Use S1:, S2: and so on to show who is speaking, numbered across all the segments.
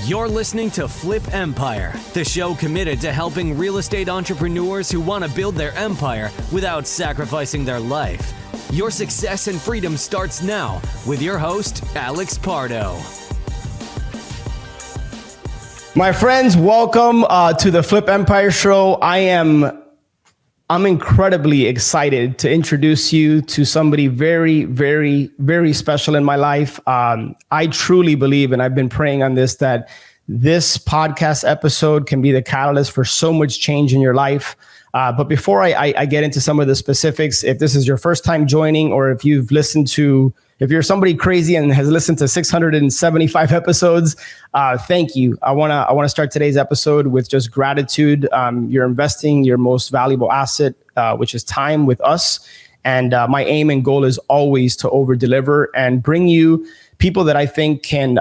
S1: You're listening to Flip Empire, the show committed to helping real estate entrepreneurs who want to build their empire without sacrificing their life. Your success and freedom starts now with your host, Alex Pardo.
S2: My friends, welcome to the Flip Empire show. I'm incredibly excited to introduce you to somebody very, very, very special in my life. I truly believe, and I've been praying on this, that this podcast episode can be the catalyst for so much change in your life. But before I get into some of the specifics, if this is your first time joining, or if you're somebody crazy and has listened to 675 episodes, thank you. I want to start today's episode with just gratitude. You're investing your most valuable asset, which is time, with us. And my aim and goal is always to over deliver and bring you people that I think can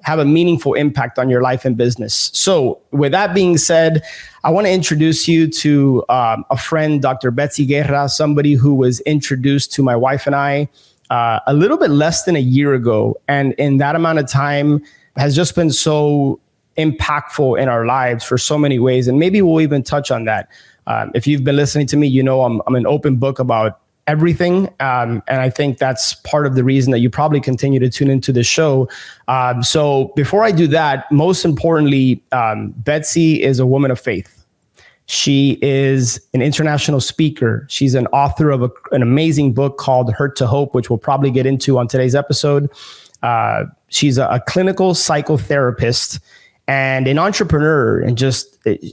S2: have a meaningful impact on your life and business. So with that being said, I want to introduce you to a friend, Dr. Betsy Guerra, somebody who was introduced to my wife and I a little bit less than a year ago. And in that amount of time has just been so impactful in our lives for so many ways. And maybe we'll even touch on that. If you've been listening to me, you know I'm an open book about everything. And I think that's part of the reason that you probably continue to tune into the show. So before I do that, most importantly, Betsy is a woman of faith. She is an international speaker. She's an author of an amazing book called Hurt to Hope, which we'll probably get into on today's episode. She's a clinical psychotherapist and an entrepreneur, and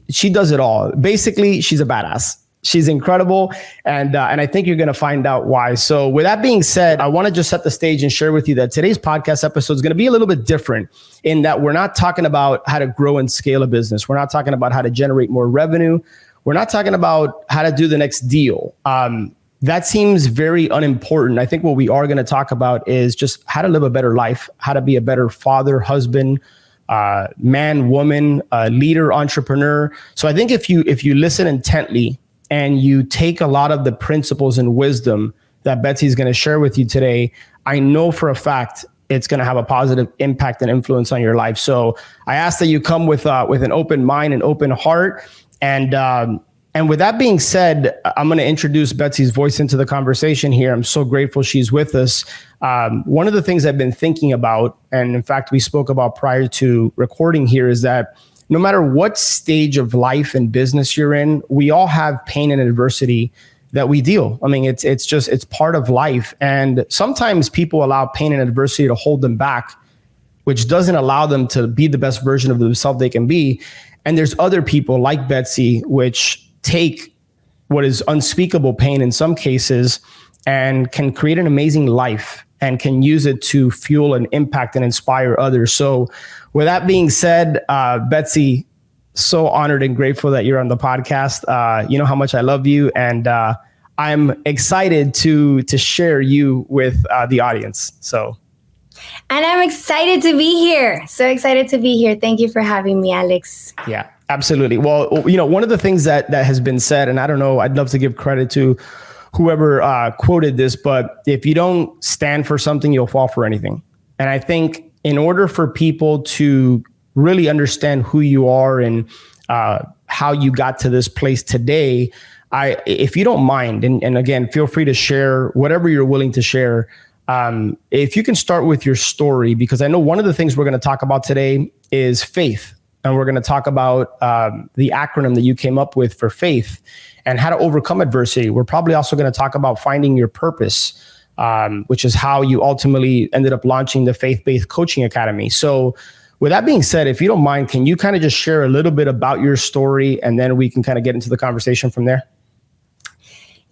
S2: she does it all. Basically, she's a badass. She's incredible, and I think you're going to find out why. So with that being said, I want to just set the stage and share with you that today's podcast episode is going to be a little bit different in that we're not talking about how to grow and scale a business. We're not talking about how to generate more revenue. We're not talking about how to do the next deal. That seems very unimportant. I think what we are going to talk about is just how to live a better life, how to be a better father, husband, man, woman, leader, entrepreneur. So I think if you listen intently and you take a lot of the principles and wisdom that Betsy's going to share with you today, I know for a fact it's going to have a positive impact and influence on your life. So I ask that you come with an open mind and open heart. And with that being said, I'm going to introduce Betsy's voice into the conversation here. I'm so grateful she's with us. One of the things I've been thinking about, and in fact, we spoke about prior to recording here, is that no matter what stage of life and business you're in, we all have pain and adversity that we deal. I mean, it's part of life. And sometimes people allow pain and adversity to hold them back, which doesn't allow them to be the best version of themselves they can be. And there's other people like Betsy, which take what is unspeakable pain in some cases and can create an amazing life and can use it to fuel and impact and inspire others. So with that being said, Betsy, so honored and grateful that you're on the podcast. You know how much I love you, and I'm excited to share you with the audience.
S3: And I'm excited to be here. So excited to be here. Thank you for having me, Alex.
S2: Yeah, absolutely. Well, you know, one of the things that has been said, and I don't know, I'd love to give credit to whoever quoted this, but if you don't stand for something, you'll fall for anything. And I think in order for people to really understand who you are and how you got to this place today, if you don't mind, and again, feel free to share whatever you're willing to share. If you can start with your story, because I know one of the things we're going to talk about today is faith. And we're going to talk about the acronym that you came up with for faith and how to overcome adversity. We're probably also going to talk about finding your purpose, which is how you ultimately ended up launching the Faith-Based Coaching Academy. So with that being said, if you don't mind, can you kind of just share a little bit about your story, and then we can kind of get into the conversation from there?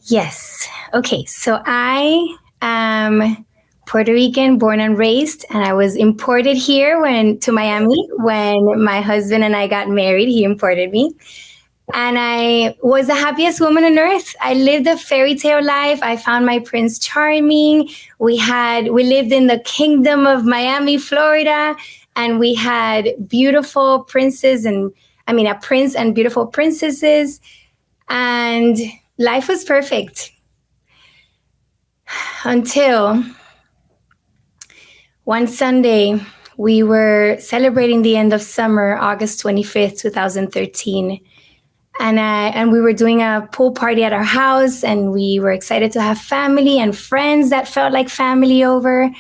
S3: Yes. Okay. So I am Puerto Rican, born and raised, and I was imported here to Miami when my husband and I got married. He imported me. And I was the happiest woman on earth. I lived a fairy tale life. I found my Prince Charming. We lived in the kingdom of Miami, Florida, and we had beautiful princes a prince and beautiful princesses. And life was perfect until one Sunday we were celebrating the end of summer, August 25th, 2013. And we were doing a pool party at our house, and we were excited to have family and friends that felt like family over.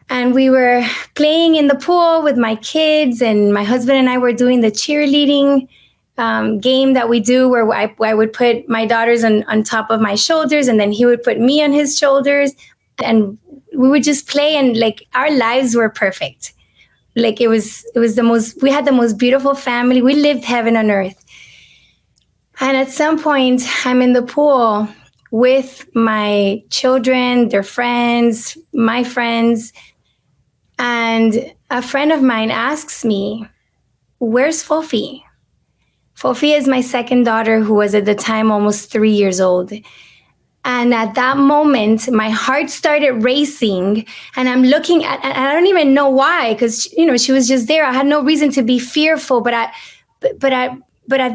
S3: And we were playing in the pool with my kids, and my husband and I were doing the cheerleading game that we do, where I would put my daughters on top of my shoulders, and then he would put me on his shoulders, and we would just play, and like our lives were perfect. Like it was we had the most beautiful family. We lived heaven on earth. And at some point, I'm in the pool with my children, their friends, my friends, and a friend of mine asks me, "Where's Fofi?" Fofi is my second daughter, who was at the time almost 3 years old. And at that moment, my heart started racing, and I'm looking at, and I don't even know why, because she was just there. I had no reason to be fearful, but at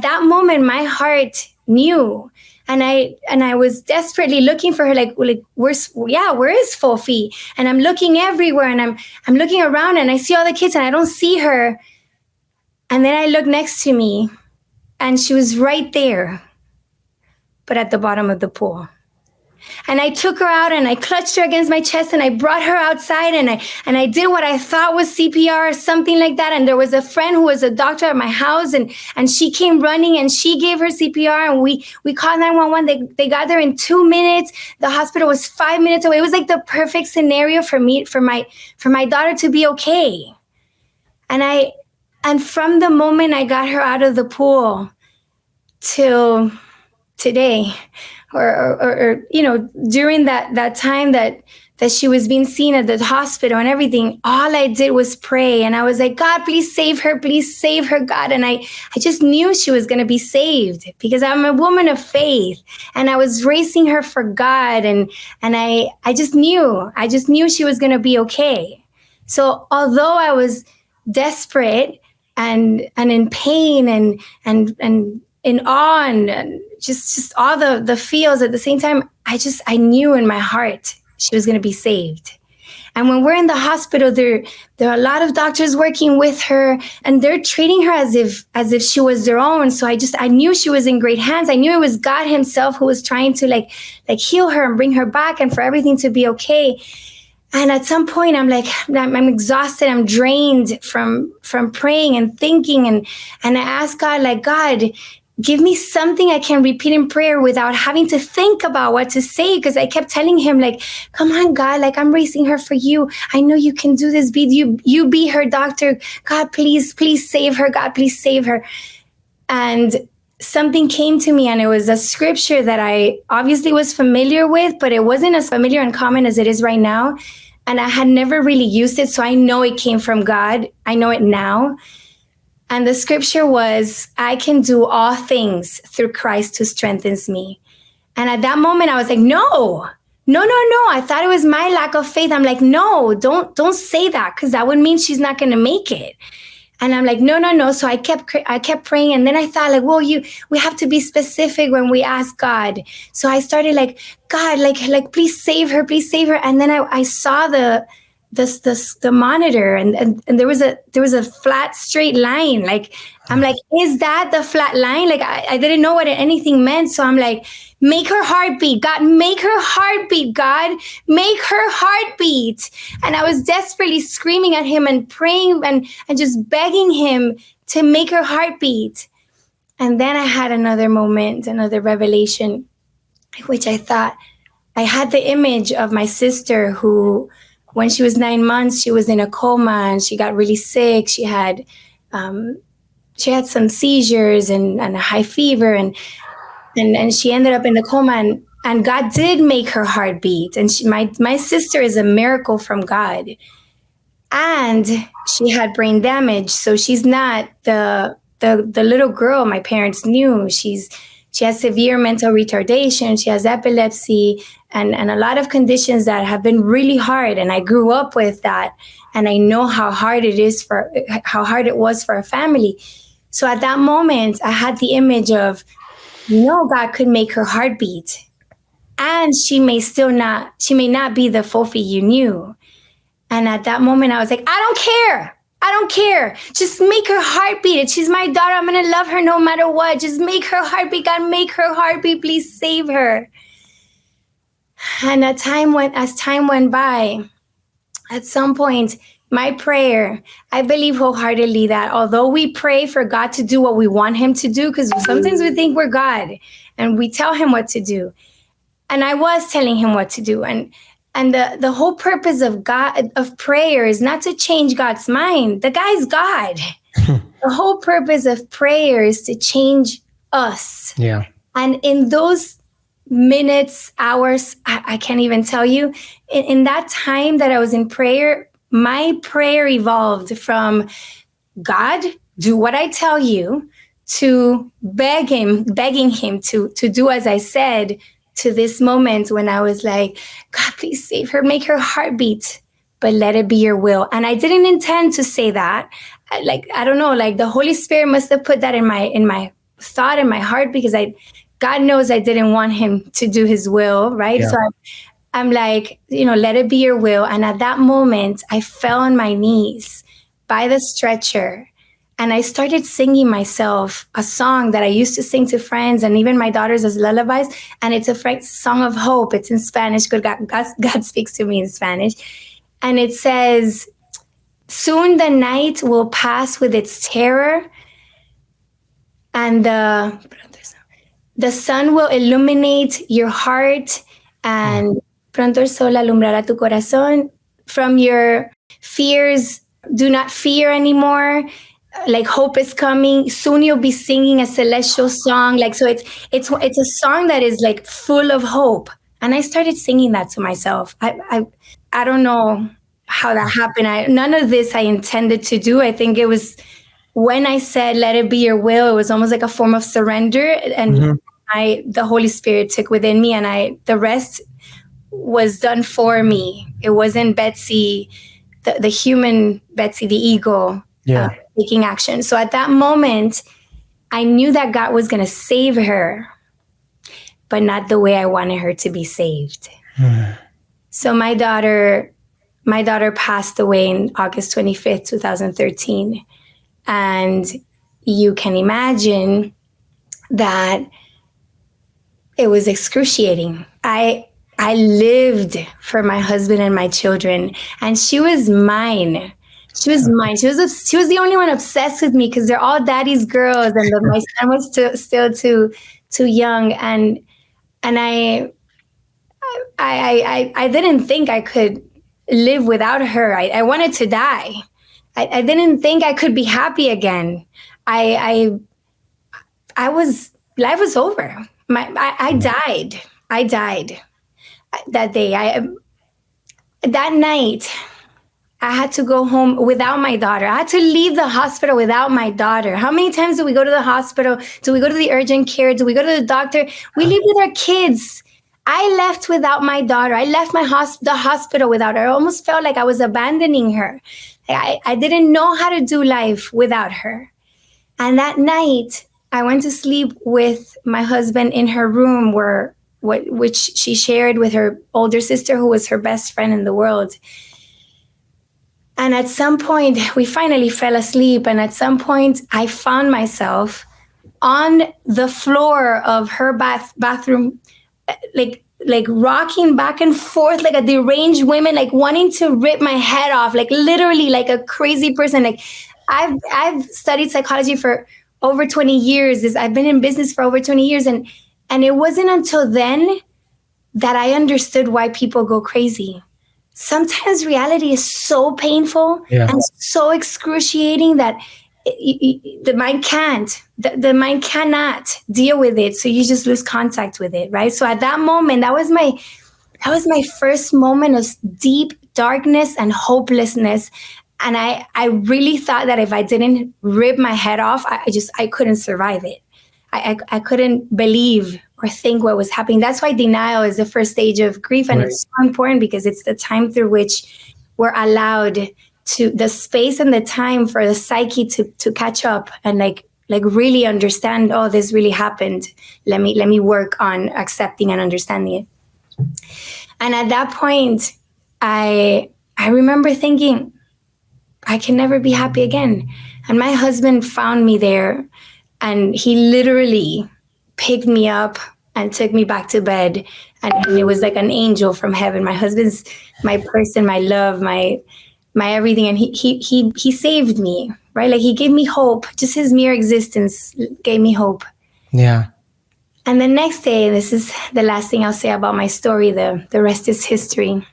S3: that moment, my heart knew, and I was desperately looking for her, like where is Fofi? And I'm looking everywhere, and I'm looking around, and I see all the kids, and I don't see her. And then I look next to me, and she was right there, but at the bottom of the pool. And I took her out, and I clutched her against my chest, and I brought her outside, and I did what I thought was CPR or something like that. And there was a friend who was a doctor at my house, and she came running, and she gave her CPR, and we called 911. They got there in 2 minutes. The hospital was 5 minutes away. It was like the perfect scenario for my daughter to be okay. And from the moment I got her out of the pool till today, or during that time that she was being seen at the hospital and everything, all I did was pray. And I was like, "God, please save her, God." And I just knew she was going to be saved, because I'm a woman of faith, and I was raising her for God. And I just knew she was going to be okay. So although I was desperate and in pain and in awe and just all the feels at the same time, I knew in my heart she was going to be saved. And when we're in the hospital, there are a lot of doctors working with her, and they're treating her as if she was their own. So I knew she was in great hands. I knew it was God himself who was trying to like heal her and bring her back, and for everything to be okay. And at some point, I'm exhausted. I'm drained from praying and thinking. And I asked God, like, "God, give me something I can repeat in prayer without having to think about what to say." Because I kept telling him, like, "Come on, God, like, I'm raising her for you. I know you can do this. You be her doctor. God, please save her. God, please save her." And something came to me, and it was a scripture that I obviously was familiar with, but it wasn't as familiar and common as it is right now. And I had never really used it, so I know it came from God. I know it now. And the scripture was, "I can do all things through Christ who strengthens me." And at that moment, I was like, no. I thought it was my lack of faith. I'm like, "No, don't say that, because that would mean she's not going to make it." And I'm like, no. So I kept praying. And then I thought, like, well, we have to be specific when we ask God. So I started like, "God, like, please save her. And then I saw the monitor, and there was a flat straight line. Like, I'm like, "Is that the flat line?" Like, I didn't know what anything meant. So I'm like, "Make her heartbeat, God, make her heartbeat, God, make her heartbeat." And I was desperately screaming at him and praying and just begging him to make her heartbeat. And then I had another moment, another revelation, which I thought, I had the image of my sister who, when she was 9 months, she was in a coma, and she got really sick. She had some seizures and a high fever, and she ended up in the coma. And God did make her heart beat. And my sister is a miracle from God. And she had brain damage, so she's not the little girl my parents knew. She has severe mental retardation. She has epilepsy and a lot of conditions that have been really hard. And I grew up with that. And I know how hard it was for a family. So at that moment, I had the image of, God could make her heart beat. And she may not be the Fofi you knew. And at that moment, I was like, I don't care. I don't care. Just make her heart beat. She's my daughter. I'm going to love her no matter what. Just make her heart beat. God, make her heart beat. Please save her. And as time went by, at some point, my prayer, I believe wholeheartedly that although we pray for God to do what we want him to do, because sometimes we think we're God and we tell him what to do. And I was telling him what to do. And the whole purpose of prayer is not to change God's mind. The guy's God. The whole purpose of prayer is to change us.
S2: Yeah.
S3: And in those minutes, hours, I can't even tell you, in that time that I was in prayer, my prayer evolved from God, do what I tell you, to begging him to do as I said, to this moment when I was like, God, please save her, make her heart beat, but let it be your will. And I didn't intend to say that. I don't know, the Holy Spirit must have put that in my thought, in my heart, because God knows I didn't want him to do his will, right? Yeah. So I'm like, let it be your will. And at that moment, I fell on my knees by the stretcher. And I started singing myself a song that I used to sing to friends and even my daughters as lullabies. And it's a song of hope. It's in Spanish. God speaks to me in Spanish. And it says, soon the night will pass with its terror, and the sun will illuminate your heart, and pronto el sol alumbrará tu corazón. From your fears, do not fear anymore. Hope is coming. Soon you'll be singing a celestial song. So it's a song that is full of hope. And I started singing that to myself. I don't know how that happened. None of this I intended to do. I think it was when I said, let it be your will, it was almost like a form of surrender. And the Holy Spirit took within me, and the rest was done for me. It wasn't Betsy, the human Betsy, the ego, taking action. So at that moment, I knew that God was going to save her, but not the way I wanted her to be saved. So my daughter passed away in August 25th, 2013. And you can imagine that it was excruciating. I lived for my husband and my children, and she was mine. She was mine. She was the only one obsessed with me because they're all daddy's girls, and my son was still too young. And I didn't think I could live without her. I wanted to die. I didn't think I could be happy again. Life was over. I died. I died that day. That night, I had to go home without my daughter. I had to leave the hospital without my daughter. How many times do we go to the hospital? Do we go to the urgent care? Do we go to the doctor? We leave with our kids. I left without my daughter. I left the hospital without her. I almost felt like I was abandoning her. I didn't know how to do life without her. And that night, I went to sleep with my husband in her room, which she shared with her older sister, who was her best friend in the world. And at some point, we finally fell asleep. And at some point, I found myself on the floor of her bathroom, like rocking back and forth like a deranged woman, wanting to rip my head off, literally like a crazy person. I've studied psychology for over 20 years. I've been in business for over 20 years. And it wasn't until then that I understood why people go crazy. Sometimes reality is so painful and so excruciating that the mind can't. The mind cannot deal with it, so you just lose contact with it, right? So at that moment, that was my first moment of deep darkness and hopelessness, and I really thought that if I didn't rip my head off, I couldn't survive it. I couldn't believe or think what was happening. That's why denial is the first stage of grief, and it's so important because it's the time through which we're allowed to the space and the time for the psyche to catch up and like really understand, oh, this really happened. Let me work on accepting and understanding it. And at that point, I I remember thinking, I can never be happy again. And my husband found me there, and he literally picked me up and took me back to bed. And it was like an angel from heaven. My husband's my person, my love, my everything. And he saved me, right? Like he gave me hope. Just his mere existence gave me hope.
S2: Yeah.
S3: And the next day, this is the last thing I'll say about my story, the rest is history.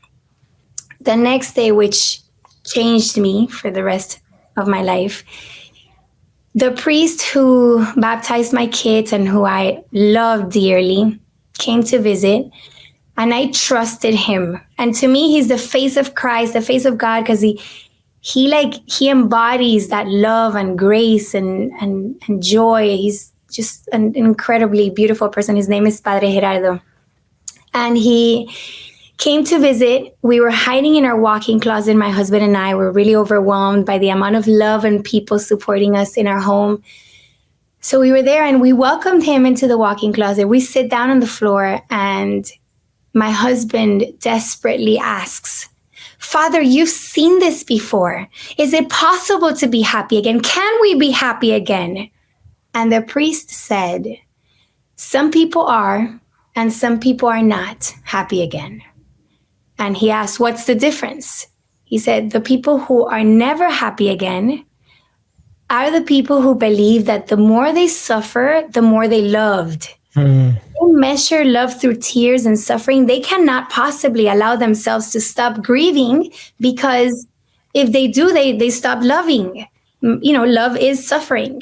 S3: The next day, which changed me for the rest of my life, the priest who baptized my kids and who I loved dearly came to visit, and I trusted him. And to me, he's the face of Christ, the face of God, because he embodies that love and grace and joy. He's just an incredibly beautiful person. His name is Padre Gerardo. And he came to visit. We were hiding in our walk-in closet. My husband and I were really overwhelmed by the amount of love and people supporting us in our home. So we were there and we welcomed him into the walk-in closet. We sit down on the floor and my husband desperately asks, Father, you've seen this before. Is it possible to be happy again? Can we be happy again? And the priest said, some people are and some people are not happy again. And he asked, what's the difference? He said, the people who are never happy again are the people who believe that the more they suffer, the more they loved. They measure love through tears and suffering. They cannot possibly allow themselves to stop grieving, because if they do, they stop loving. Love is suffering.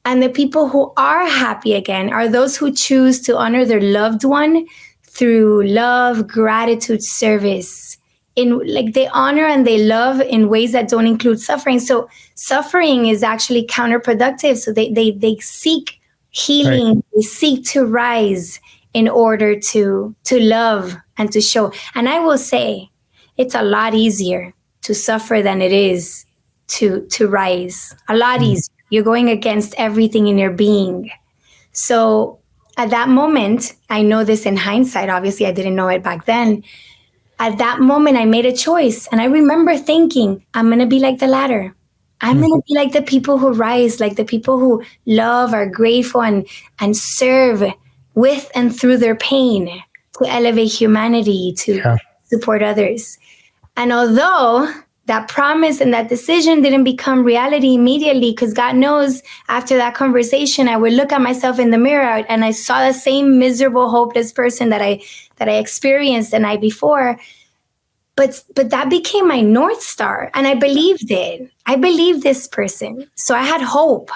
S3: And the people who are happy again are those who choose to honor their loved one through love, gratitude, service. They honor and they love in ways that don't include suffering. So suffering is actually counterproductive. So they seek healing, right. They seek to rise in order to love and to show. And I will say, it's a lot easier to suffer than it is to rise. A lot easier. You're going against everything in your being. So at that moment, I know this in hindsight, obviously I didn't know it back then. At that moment, I made a choice. And I remember thinking, I'm going to be like the latter. I'm going to be like the people who rise, like the people who love, are grateful, and serve with and through their pain to elevate humanity, to support others. And although that promise and that decision didn't become reality immediately, because God knows after that conversation, I would look at myself in the mirror and I saw the same miserable, hopeless person that I experienced the night before. But that became my North Star, and I believed it. I believed this person. So I had hope.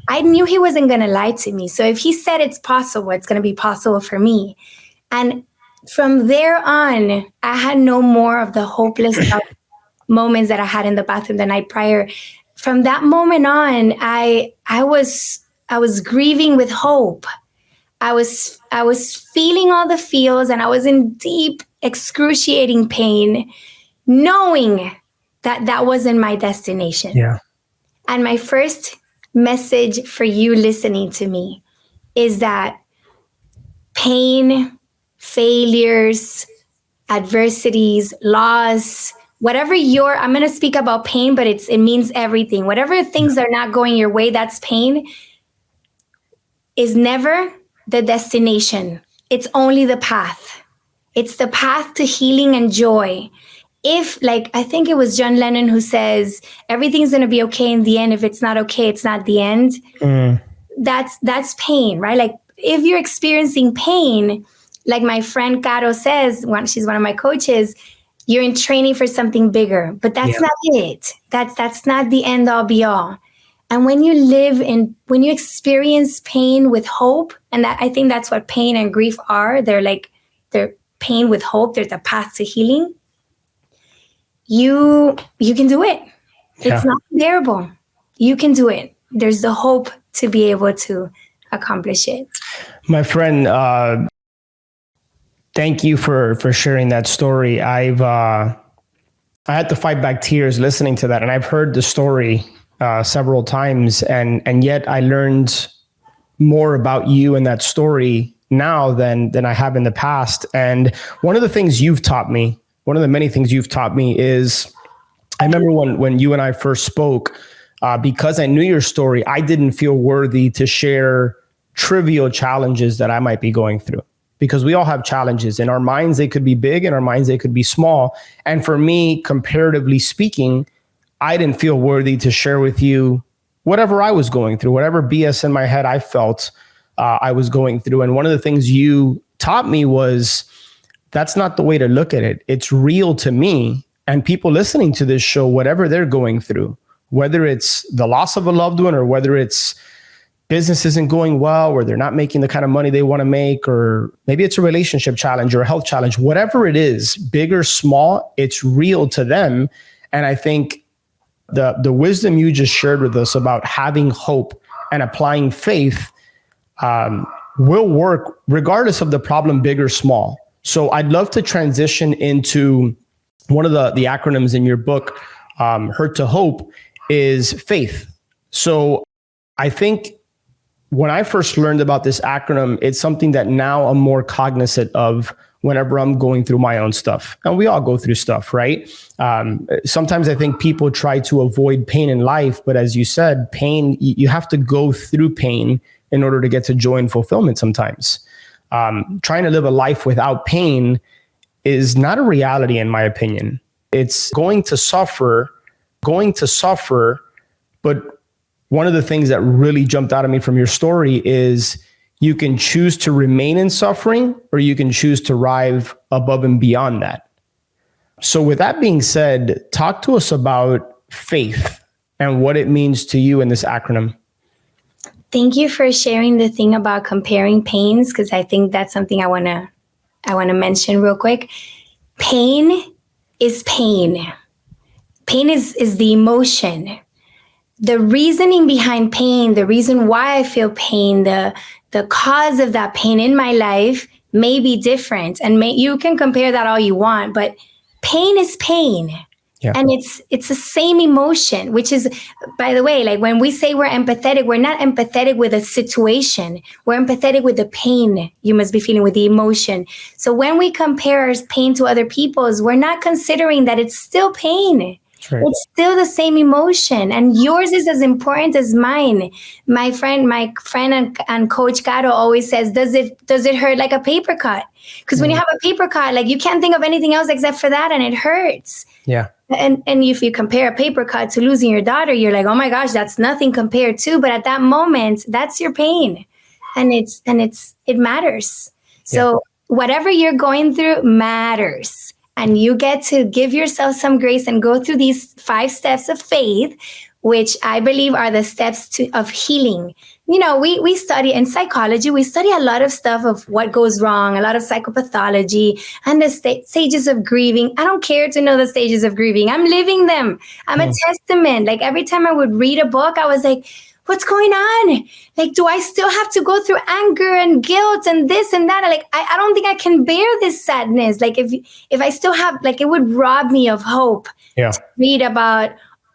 S3: I knew he wasn't going to lie to me. So if he said it's possible, it's going to be possible for me. And from there on, I had no more of the hopeless moments that I had in the bathroom the night prior. From that moment on, I was grieving with hope. I was feeling all the feels, and I was in deep, excruciating pain, knowing that wasn't my destination. Yeah. And my first message for you listening to me is that pain, failures, adversities, loss, whatever I'm going to speak about pain, but it means everything. Whatever things are not going your way, that's pain, is never the destination. It's only the path. It's the path to healing and joy. If, I think it was John Lennon who says, everything's going to be okay in the end. If it's not okay, it's not the end. That's pain, right? If you're experiencing pain, like my friend Caro says, she's one of my coaches, you're in training for something bigger, but that's not it. That's not the end all be all. And when you experience pain with hope, and I think that's what pain and grief are, they're pain with hope, they're the path to healing. You can do it. Yeah. It's not unbearable. You can do it. There's the hope to be able to accomplish it.
S2: My friend, thank you for sharing that story. I had to fight back tears listening to that, and I've heard the story several times, and yet I learned more about you and that story now than I have in the past. And one of the things you've taught me one of the many things you've taught me is, I remember when you and I first spoke, because I knew your story, I didn't feel worthy to share trivial challenges that I might be going through, because we all have challenges. In our minds, they could be big. In our minds, they could be small. And for me, comparatively speaking, I didn't feel worthy to share with you whatever I was going through, whatever BS in my head I felt I was going through. And one of the things you taught me was, that's not the way to look at it. It's real to me. And people listening to this show, whatever they're going through, whether it's the loss of a loved one, or whether it's business isn't going well, or they're not making the kind of money they want to make, or maybe it's a relationship challenge or a health challenge, whatever it is, big or small, it's real to them. And I think the wisdom you just shared with us about having hope and applying faith will work regardless of the problem, big or small. So I'd love to transition into one of the acronyms in your book, Hurt to Hope, is faith. So I think when I first learned about this acronym, it's something that now I'm more cognizant of whenever I'm going through my own stuff. And we all go through stuff, right? Sometimes I think people try to avoid pain in life, but as you said, pain, you have to go through pain in order to get to joy and fulfillment sometimes. Trying to live a life without pain is not a reality, in my opinion. It's going to suffer, but one of the things that really jumped out at me from your story is you can choose to remain in suffering, or you can choose to rise above and beyond that. So with that being said, talk to us about faith and what it means to you in this acronym.
S3: Thank you for sharing the thing about comparing pains, because I think that's something I want to mention real quick. Pain is pain. Pain is the emotion. The reasoning behind pain, the reason why I feel pain, the cause of that pain in my life may be different. And you can compare that all you want, but pain is pain. Yeah. And it's the same emotion, which is, by the way, like when we say we're empathetic, we're not empathetic with a situation. We're empathetic with the pain you must be feeling, with the emotion. So when we compare our pain to other people's, we're not considering that it's still pain. Right. It's still the same emotion, and yours is as important as mine. My friend and coach Pardo always says, does it hurt like a paper cut? Because when you have a paper cut, like you can't think of anything else except for that, and it hurts. Yeah. And if you compare a paper cut to losing your daughter, you're like, oh my gosh, that's nothing compared to. But at that moment, that's your pain, and it matters. So whatever you're going through matters. And you get to give yourself some grace and go through these 5 steps of faith, which I believe are the steps of healing. You know, we study in psychology, we study a lot of stuff of what goes wrong, a lot of psychopathology and the stages of grieving. I don't care to know the stages of grieving. I'm living them. I'm a testament. Like every time I would read a book, I was like, what's going on? Like, do I still have to go through anger and guilt and this and that? Like, I don't think I can bear this sadness. Like, if I still have, like, it would rob me of hope to read about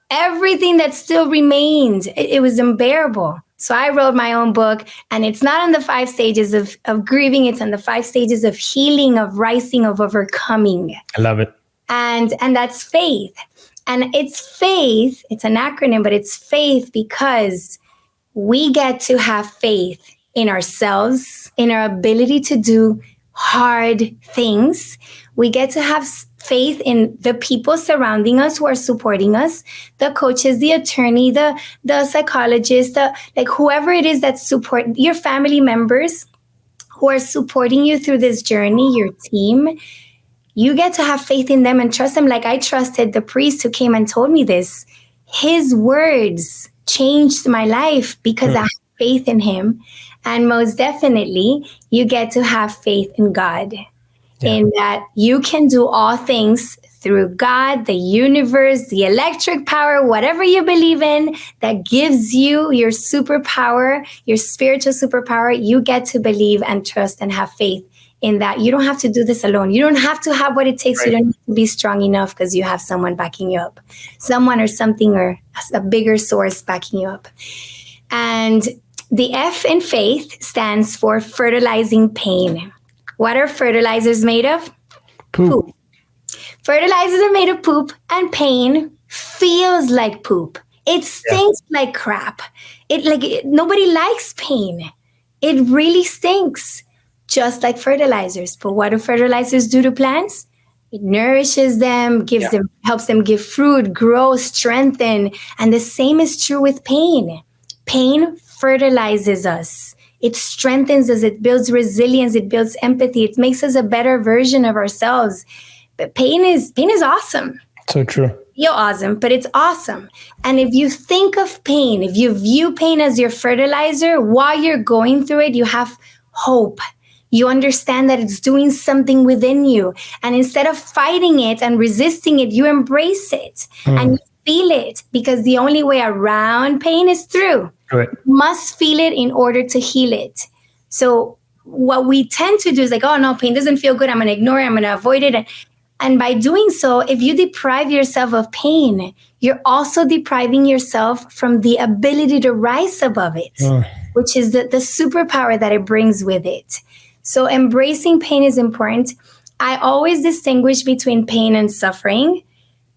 S3: everything that still remains. It was unbearable. So I wrote my own book, and it's not on the 5 stages of grieving. It's on the 5 stages of healing, of rising, of overcoming.
S2: I love it.
S3: And that's faith. And it's faith. It's an acronym, but it's faith because we get to have faith in ourselves, in our ability to do hard things. We get to have faith in the people surrounding us who are supporting us, the coaches, the attorney, the psychologist, like whoever it is that support your family members who are supporting you through this journey, your team. You get to have faith in them and trust them. Like I trusted the priest who came and told me this. His words changed my life because I have faith in him. And most definitely, you get to have faith in God, in that you can do all things through God, the universe, the electric power, whatever you believe in, that gives you your superpower, your spiritual superpower. You get to believe and trust and have faith in that. You don't have to do this alone. You don't have to have what it takes. Right. You don't have to be strong enough because you have someone backing you up, someone or something or a bigger source backing you up. And the F in faith stands for fertilizing pain. What are fertilizers made of? Poop. Fertilizers are made of poop, and pain feels like poop. It stinks like crap. Nobody likes pain. It really stinks, just like fertilizers. But what do fertilizers do to plants? It nourishes them, helps them give fruit, grow, strengthen. And the same is true with pain. Pain fertilizes us. It strengthens us. It builds resilience. It builds empathy. It makes us a better version of ourselves. But pain is awesome.
S2: So true.
S3: You're awesome, but it's awesome. And if you think of pain, if you view pain as your fertilizer, while you're going through it, you have hope. You understand that it's doing something within you. And instead of fighting it and resisting it, you embrace it and you feel it, because the only way around pain is through.
S2: Right.
S3: You must feel it in order to heal it. So what we tend to do is like, oh no, pain doesn't feel good. I'm going to ignore it. I'm going to avoid it. And by doing so, if you deprive yourself of pain, you're also depriving yourself from the ability to rise above it, which is the superpower that it brings with it. So embracing pain is important. I always distinguish between pain and suffering.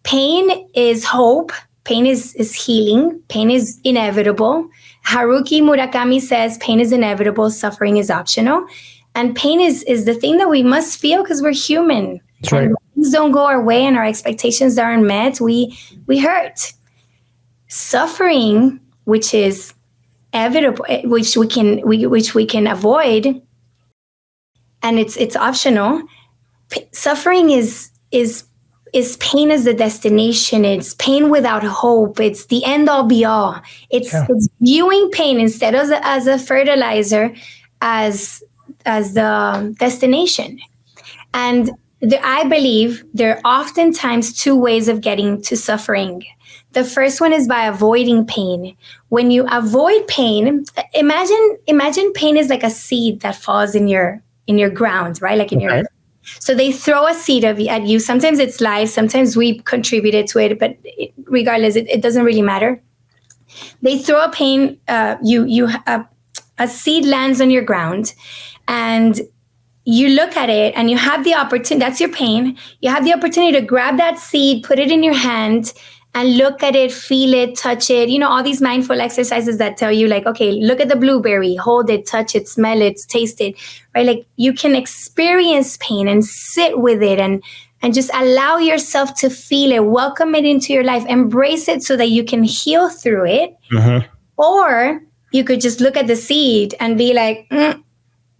S3: Pain is hope. Pain is healing. Pain is inevitable. Haruki Murakami says pain is inevitable, suffering is optional. And pain is the thing that we must feel because we're human.
S2: That's right.
S3: And when things don't go our way and our expectations aren't met, we hurt. Suffering, which is inevitable, which we can avoid, and it's optional. Suffering is pain as the destination. It's pain without hope. It's the end all be all. It's viewing pain instead of as a fertilizer, as the destination. And I believe there are oftentimes two ways of getting to suffering. The first one is by avoiding pain. When you avoid pain, imagine pain is like a seed that falls in your ground, right? Like in your. So they throw a seed at you. Sometimes it's live. Sometimes we contributed to it, but regardless, it doesn't really matter. They throw a pain. A seed lands on your ground, and you look at it and you have the opportunity, that's your pain. You have the opportunity to grab that seed, put it in your hand and look at it, feel it, touch it. You know, all these mindful exercises that tell you like, okay, look at the blueberry, hold it, touch it, smell it, taste it, right? Like you can experience pain and sit with it and just allow yourself to feel it, welcome it into your life, embrace it so that you can heal through it. Mm-hmm. Or you could just look at the seed and be like,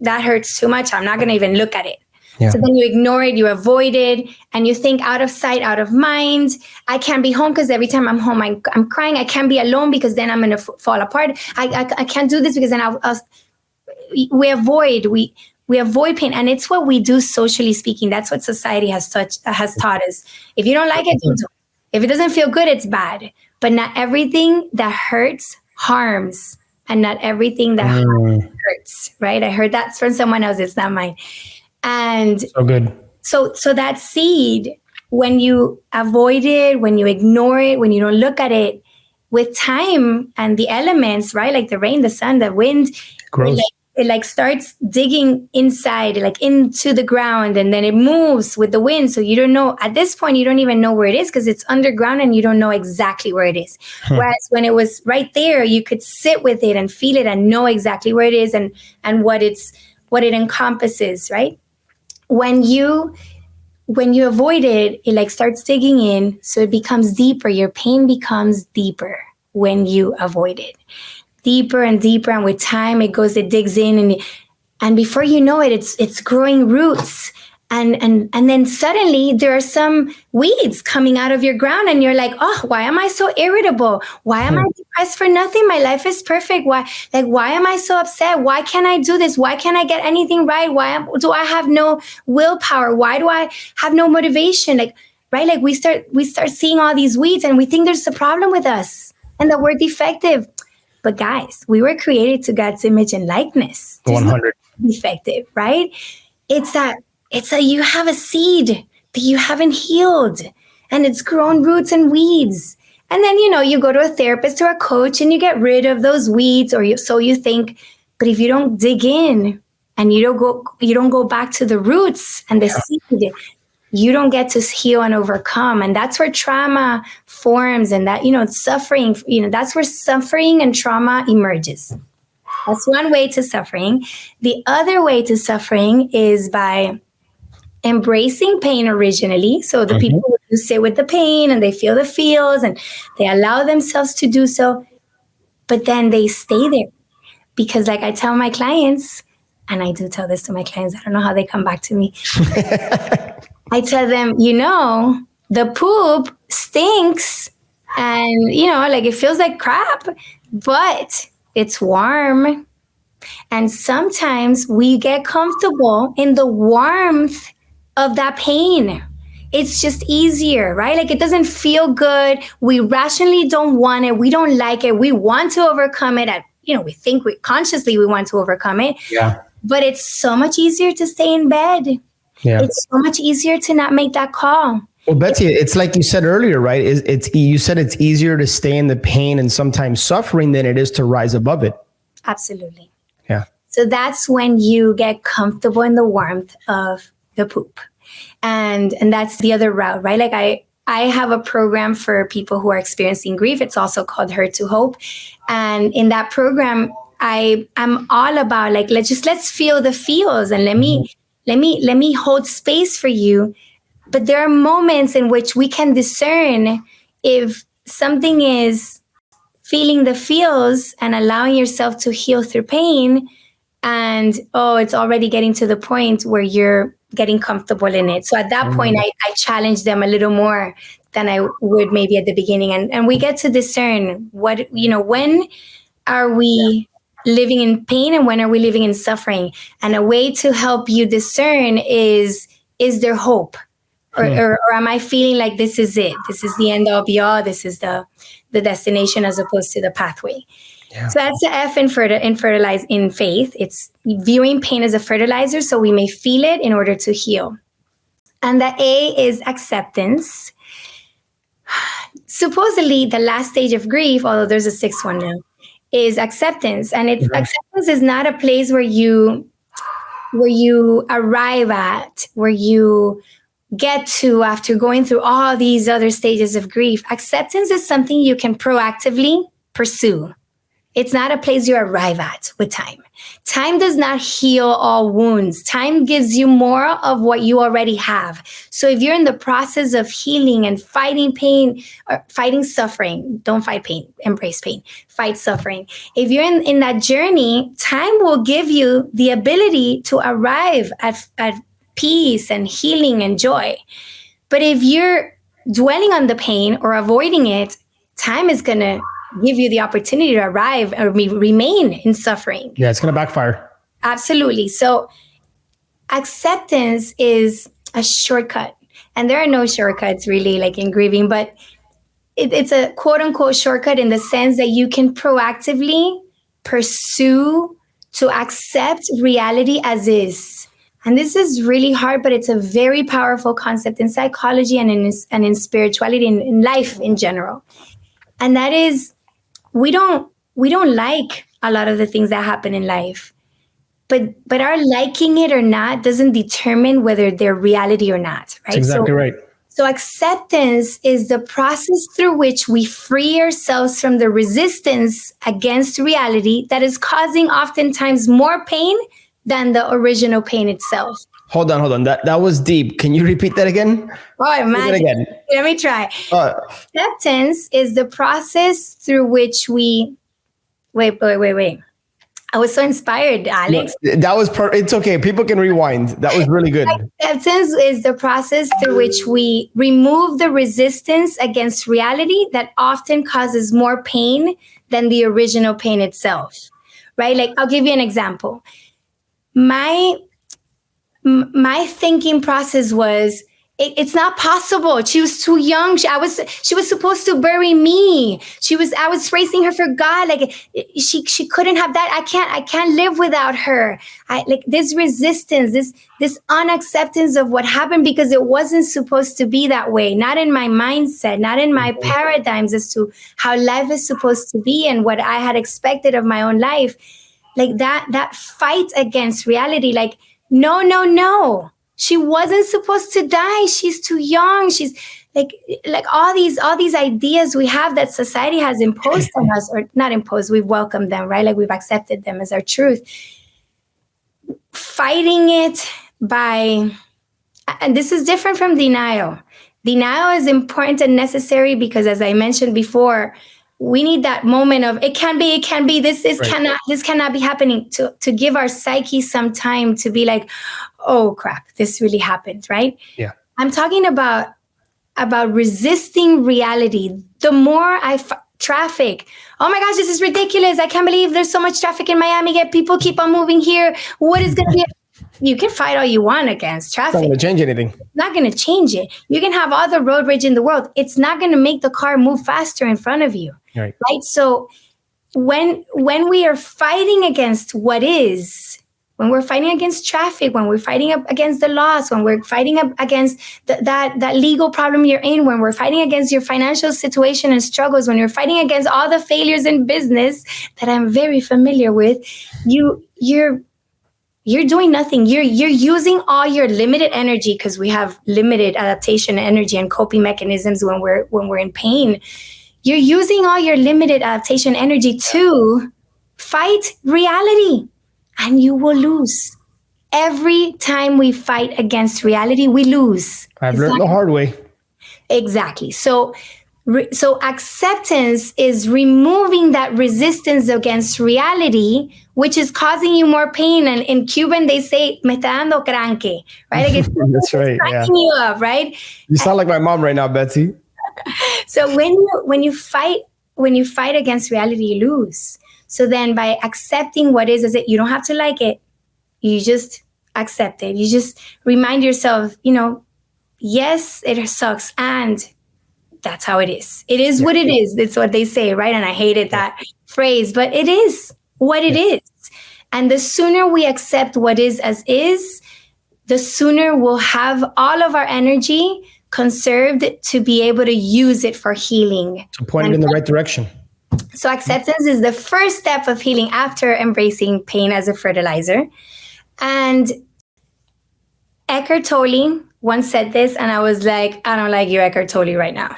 S3: that hurts too much. I'm not going to even look at it. Yeah. So then you ignore it, you avoid it, and you think out of sight, out of mind. I can't be home because every time I'm home, I'm crying. I can't be alone because then I'm going to fall apart. I can't do this because then we avoid pain. And it's what we do socially speaking. That's what society has taught us. If you don't like it, don't do it. If it doesn't feel good, it's bad. But not everything that hurts harms. And not everything that hurts, right? I heard that from someone else. It's not mine. And
S2: so good.
S3: So that seed, when you avoid it, when you ignore it, when you don't look at it, with time and the elements, right? Like the rain, the sun, the wind, it starts digging inside, like into the ground, and then it moves with the wind. So you don't know, at this point, you don't even know where it is because it's underground and you don't know exactly where it is. Whereas when it was right there, you could sit with it and feel it and know exactly where it is and what it encompasses, right? When you avoid it, it like starts digging in. So it becomes deeper. Your pain becomes deeper when you avoid it. Deeper and deeper, and with time it digs in, and before you know it, it's growing roots, and then suddenly there are some weeds coming out of your ground, and you're like, oh, why am I so irritable? Why am I depressed for nothing? My life is perfect. Why am I so upset? Why can't I do this? Why can't I get anything right? Why do I have no willpower? Why do I have no motivation? Like, right? Like we start seeing all these weeds, and we think there's a problem with us and that we're defective. But guys, we were created to God's image and likeness.
S2: 100.
S3: Defective, right? It's that you have a seed that you haven't healed, and it's grown roots and weeds. And then, you go to a therapist or a coach and you get rid of those weeds, so you think. But if you don't dig in and you don't go back to the roots and the seed, you don't get to heal and overcome. And that's where trauma forms, and that, suffering, that's where suffering and trauma emerges. That's one way to suffering. The other way to suffering is by embracing pain originally. So the people who sit with the pain and they feel the feels and they allow themselves to do so, but then they stay there. Because like I tell my clients, and I do tell this to my clients, I don't know how they come back to me. I tell them, the poop stinks and, like it feels like crap, but it's warm. And sometimes we get comfortable in the warmth of that pain. It's just easier, right? Like it doesn't feel good. We rationally don't want it. We don't like it. We want to overcome it. We think consciously we want to overcome it.
S2: Yeah.
S3: But it's so much easier to stay in bed. Yeah. It's so much easier to not make that call.
S2: Well, Betsy, it's like you said earlier, right? You said it's easier to stay in the pain and sometimes suffering than it is to rise above it.
S3: Absolutely.
S2: Yeah.
S3: So that's when you get comfortable in the warmth of the poop. And that's the other route, right? Like I have a program for people who are experiencing grief. It's also called Hurt to Hope. And in that program, I'm all about like, let's feel the feels and let me hold space for you. But there are moments in which we can discern if something is feeling the feels and allowing yourself to heal through pain. And, it's already getting to the point where you're getting comfortable in it. So at that point, I challenge them a little more than I would maybe at the beginning. And we get to discern when are we living in pain and when are we living in suffering? And a way to help you discern is there hope? Or am I feeling like this is it? This is the end all be all. This is the destination as opposed to the pathway. Yeah. So that's the F in fertilize in faith. It's viewing pain as a fertilizer so we may feel it in order to heal. And the A is acceptance. Supposedly the last stage of grief, although there's a sixth one now, is acceptance. And acceptance is not a place where you arrive at, where you get to after going through all these other stages of grief. Acceptance is something you can proactively pursue. It's not a place you arrive at with time. Time does not heal all wounds. Time gives you more of what you already have. So if you're in the process of healing and fighting pain or fighting suffering, don't fight pain, embrace pain, fight suffering. If you're in that journey, time will give you the ability to arrive at peace and healing and joy. But if you're dwelling on the pain or avoiding it, time is going to give you the opportunity to arrive or remain in suffering.
S2: Yeah, it's going to backfire.
S3: Absolutely. So acceptance is a shortcut. And there are no shortcuts really like in grieving, but it's a quote unquote shortcut in the sense that you can proactively pursue to accept reality as is. And this is really hard, but it's a very powerful concept in psychology and in spirituality and in life in general. And that is, we don't like a lot of the things that happen in life, but our liking it or not doesn't determine whether they're reality or not, right?
S2: That's exactly right.
S3: So acceptance is the process through which we free ourselves from the resistance against reality that is causing oftentimes more pain than the original pain itself.
S2: Hold on. That was deep. Can you repeat that again?
S3: Oh, imagine. Let me try. Acceptance is the process through which we... Wait. I was so inspired, Alex.
S2: No, that was it's okay. People can rewind. That was really good.
S3: Acceptance is the process through which we remove the resistance against reality that often causes more pain than the original pain itself, right? Like, I'll give you an example. My thinking process was, it's not possible. She was too young. She was supposed to bury me. I was raising her for God. Like she couldn't have that. I can't live without her. Like this resistance, this unacceptance of what happened because it wasn't supposed to be that way. Not in my mindset, not in my paradigms as to how life is supposed to be and what I had expected of my own life. Like that fight against reality, like, no. She wasn't supposed to die. She's too young. She's like all these ideas we have that society has imposed on us, or not imposed, we've welcomed them, right? Like we've accepted them as our truth. Fighting it by, and this is different from denial. Denial is important and necessary because, as I mentioned before, we need that moment of it can be, this cannot be happening, to give our psyche some time to be like, oh crap, this really happened, right?
S2: Yeah.
S3: I'm talking about resisting reality. The more traffic, oh my gosh, this is ridiculous. I can't believe there's so much traffic in Miami. Yet people keep on moving here. What is going to be? You can fight all you want against traffic.
S2: It's not going to change anything.
S3: It's not going to change it. You can have all the road rage in the world. It's not going to make the car move faster in front of you.
S2: Right.
S3: So when we are fighting against what is, when we're fighting against traffic, when we're fighting up against the laws, when we're fighting up against that legal problem you're in, when we're fighting against your financial situation and struggles, when you're fighting against all the failures in business that I'm very familiar with, you're doing nothing. You're using all your limited energy, because we have limited adaptation energy and coping mechanisms when we're in pain. You're using all your limited adaptation energy to fight reality, and you will lose. Every time we fight against reality, we lose.
S2: I've learned the hard way.
S3: Exactly. So acceptance is removing that resistance against reality, which is causing you more pain. And in Cuban, they say, me está dando cranque, right? Like
S2: That's right. Yeah.
S3: You up, right?
S2: You sound like my mom right now, Betsy.
S3: So when you fight against reality, you lose. So then by accepting what is it, you don't have to like it. You just accept it. You just remind yourself, yes, it sucks. And that's how it is. It is what it is. It's what they say, right? And I hated that phrase, but it is what it is. And the sooner we accept what is as is, the sooner we'll have all of our energy conserved to be able to use it for healing.
S2: To point it in the right direction.
S3: So acceptance is the first step of healing after embracing pain as a fertilizer. And Eckhart Tolle once said this, and I was like, I don't like you, Eckhart Tolle, right now.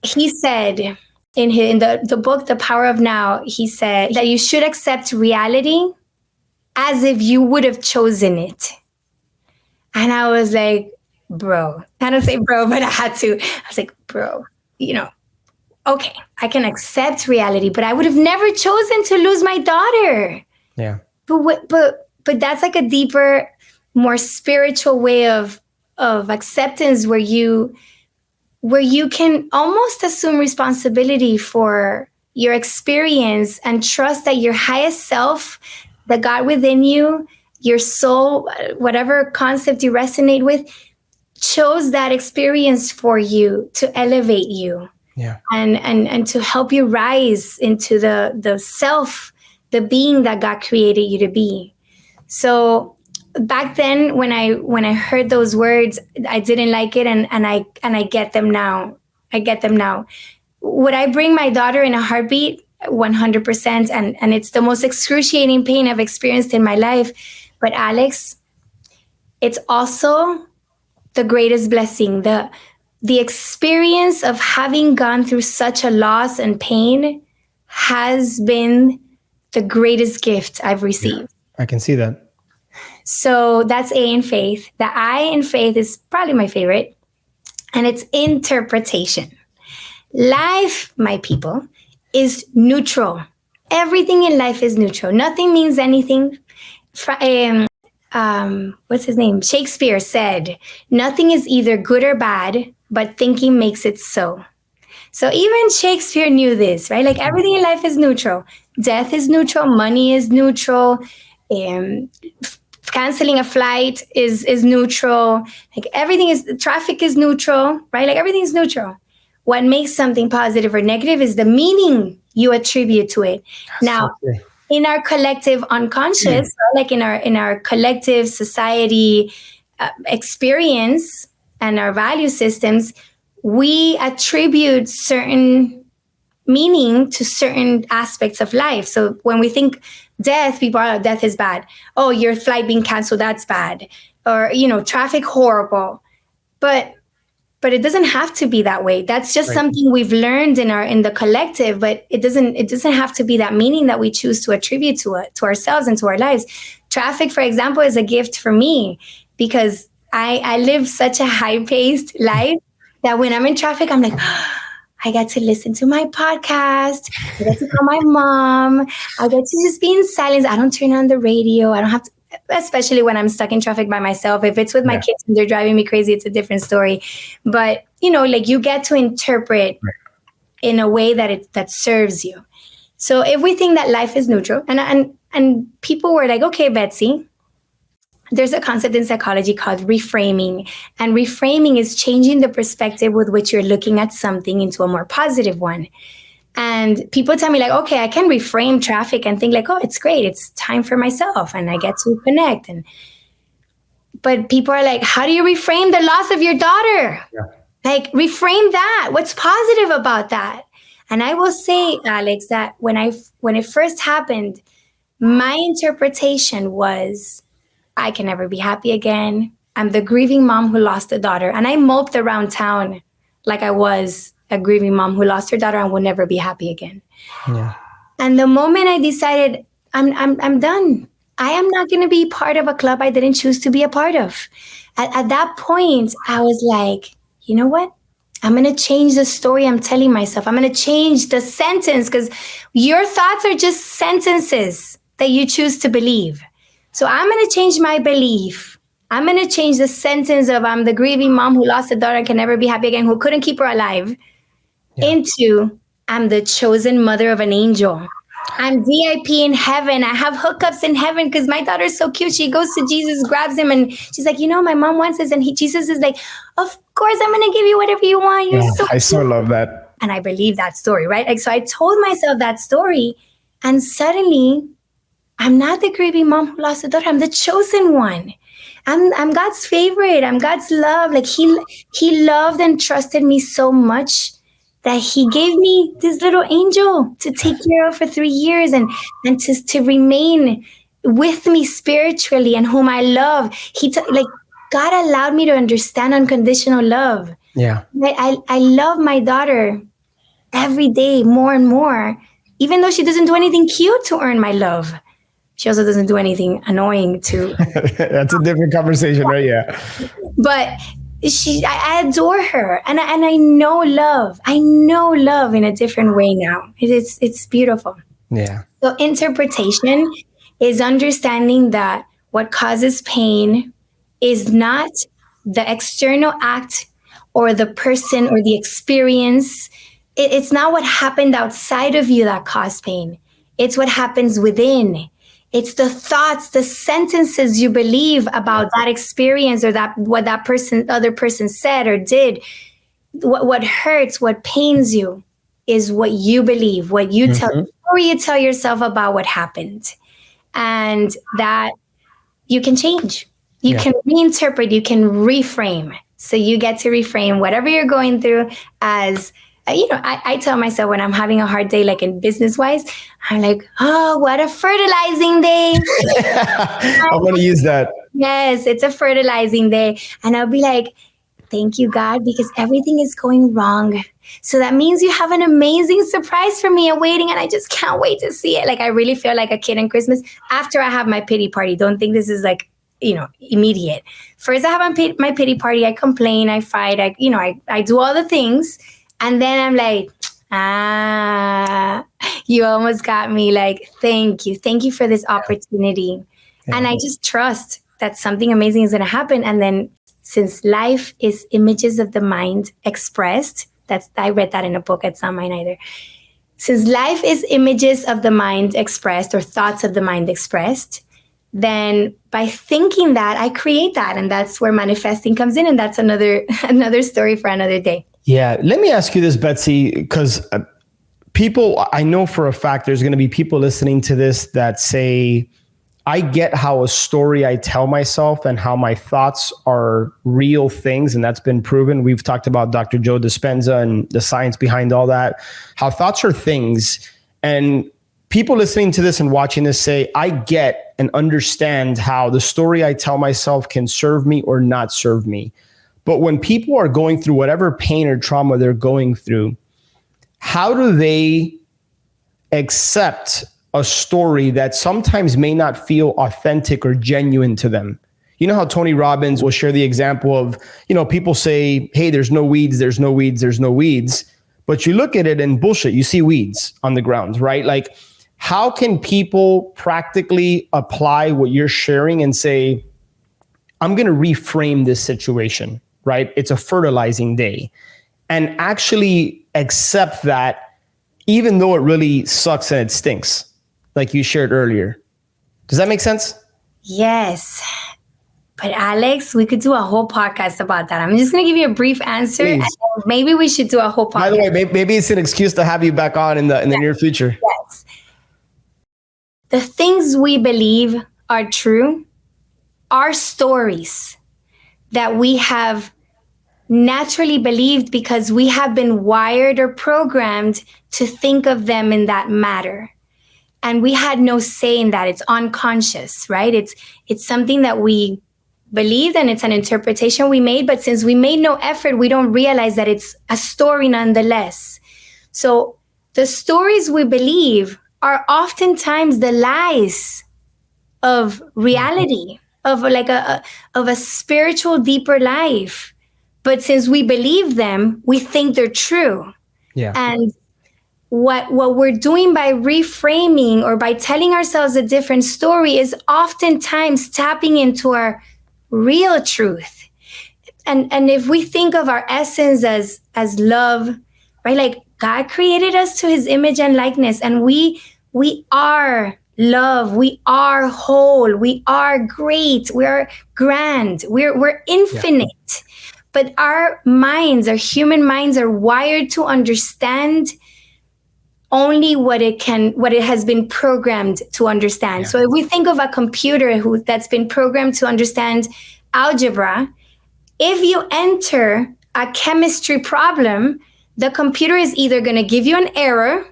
S3: He said in the book, The Power of Now, he said that you should accept reality as if you would have chosen it. And I was like, bro, I don't say bro, but I had to. I was like, bro, okay, I can accept reality, but I would have never chosen to lose my daughter.
S2: Yeah.
S3: But that's like a deeper, more spiritual way of acceptance where you can almost assume responsibility for your experience and trust that your highest self, the God within you, your soul, whatever concept you resonate with, chose that experience for you to elevate you.
S2: Yeah.
S3: And to help you rise into the self, the being that God created you to be. So back then when I heard those words, I didn't like it, and I get them now. Would I bring my daughter in a heartbeat? 100%, and it's the most excruciating pain I've experienced in my life. But Alex, it's also the greatest blessing. The experience of having gone through such a loss and pain has been the greatest gift I've received.
S2: Yeah, I can see that.
S3: So that's A in faith. The I in faith is probably my favorite, and it's interpretation. Life, my people, is neutral. Everything in life is neutral. Nothing means anything. What's his name? Shakespeare said, nothing is either good or bad, but thinking makes it so. So even Shakespeare knew this, right? Like everything in life is neutral. Death is neutral. Money is neutral. Canceling a flight is neutral. Like everything is, traffic is neutral, right? Like everything is neutral. What makes something positive or negative is the meaning you attribute to it. Now, in our collective unconscious, like in our collective society experience and our value systems, we attribute certain meaning to certain aspects of life. So when we think death, people are, death is bad. Oh, your flight being canceled, that's bad. or, traffic horrible. But it doesn't have to be that way. That's just something we've learned in the collective, but it doesn't have to be that meaning that we choose to attribute to ourselves and to our lives. Traffic, for example, is a gift for me because I live such a high-paced life that when I'm in traffic, I'm like, I get to listen to my podcast. I get to call my mom. I get to just be in silence. I don't turn on the radio. I don't have to, especially when I'm stuck in traffic by myself. If it's with my kids and they're driving me crazy, it's a different story. But, you get to interpret in a way that serves you. So if we think that life is neutral, and people were like, okay, Betsy, there's a concept in psychology called reframing. And reframing is changing the perspective with which you're looking at something into a more positive one. And people tell me like, okay, I can reframe traffic and think like, oh, it's great. It's time for myself and I get to connect. But people are like, how do you reframe the loss of your daughter? Yeah. Like reframe that. What's positive about that? And I will say, Alex, that when it first happened, my interpretation was, I can never be happy again. I'm the grieving mom who lost a daughter. And I moped around town like I was a grieving mom who lost her daughter and will never be happy again. Yeah. And the moment I decided I'm done, I am not going to be part of a club I didn't choose to be a part of. At that point, I was like, you know what? I'm going to change the story I'm telling myself. I'm going to change the sentence because your thoughts are just sentences that you choose to believe. So I'm going to change my belief. I'm going to change the sentence of I'm the grieving mom who lost a daughter and can never be happy again, who couldn't keep her alive, into I'm the chosen mother of an angel. I'm VIP in heaven. I have hookups in heaven because my daughter's so cute. She goes to Jesus, grabs him, and she's like, my mom wants this. And Jesus is like, of course, I'm going to give you whatever you want. You're so
S2: I so love that.
S3: And I believe that story, right? Like, so I told myself that story, and suddenly I'm not the grieving mom who lost a daughter. I'm the chosen one. I'm God's favorite. I'm God's love. Like he loved and trusted me so much that he gave me this little angel to take care of for 3 years and to remain with me spiritually and whom I love. God allowed me to understand unconditional love. Yeah. I love my daughter every day more and more, even though she doesn't do anything cute to earn my love. She also doesn't do anything annoying to.
S2: That's a different conversation, right? Yeah.
S3: But I adore her, and I know love. I know love in a different way now. It's beautiful. Yeah. So interpretation is understanding that what causes pain is not the external act or the person or the experience. It's not what happened outside of you that caused pain. It's what happens within. It's the thoughts, the sentences you believe about that experience or what that other person said or did. What hurts, what pains you is what you believe, what you tell yourself about what happened. And that you can change. You can reinterpret, you can reframe. So you get to reframe whatever you're going through as I tell myself when I'm having a hard day, like in business-wise, I'm like, oh, what a fertilizing day.
S2: I want to use that.
S3: Yes, it's a fertilizing day. And I'll be like, thank you, God, because everything is going wrong. So that means you have an amazing surprise for me awaiting, and I just can't wait to see it. Like, I really feel like a kid in Christmas after I have my pity party. Don't think this is like, immediate. First, I have my pity party. I complain, I fight, I do all the things. And then I'm like, you almost got me. Like, thank you. Thank you for this opportunity. Yeah. And I just trust that something amazing is going to happen. And then since life is images of the mind expressed, I read that in a book. It's not mine either. Since life is images of the mind expressed or thoughts of the mind expressed, then by thinking that, I create that. And that's where manifesting comes in. And that's another story for another day.
S2: Yeah. Let me ask you this, Betsy, because I know for a fact there's going to be people listening to this that say, I get how a story I tell myself and how my thoughts are real things. And that's been proven. We've talked about Dr. Joe Dispenza and the science behind all that, how thoughts are things. And people listening to this and watching this say, I get and understand how the story I tell myself can serve me or not serve me. But when people are going through whatever pain or trauma they're going through, how do they accept a story that sometimes may not feel authentic or genuine to them? You know how Tony Robbins will share the example of, people say, hey, there's no weeds, there's no weeds, there's no weeds. But you look at it and bullshit, you see weeds on the ground, right? Like, how can people practically apply what you're sharing and say, I'm going to reframe this situation, right? It's a fertilizing day, and actually accept that even though it really sucks and it stinks, like you shared earlier. Does that make sense?
S3: Yes. But Alex, we could do a whole podcast about that. I'm just going to give you a brief answer. And maybe we should do a whole podcast.
S2: By the way, maybe it's an excuse to have you back on in the near future.
S3: Yes. The things we believe are true are stories that we have naturally believed because we have been wired or programmed to think of them in that matter. And we had no say in that. It's unconscious, right? It's something that we believed, and it's an interpretation we made. But since we made no effort, we don't realize that it's a story nonetheless. So the stories we believe are oftentimes the lies of reality, of like of a spiritual, deeper life. But since we believe them, we think they're true.
S2: Yeah.
S3: And what we're doing by reframing or by telling ourselves a different story is oftentimes tapping into our real truth. And if we think of our essence as love, right? Like, God created us to his image and likeness, and we are love, we are whole, we are great, we are grand, we're infinite. Yeah. But our minds, our human minds, are wired to understand only what it has been programmed to understand. Yeah. So if we think of a computer that's been programmed to understand algebra, if you enter a chemistry problem, the computer is either going to give you an error,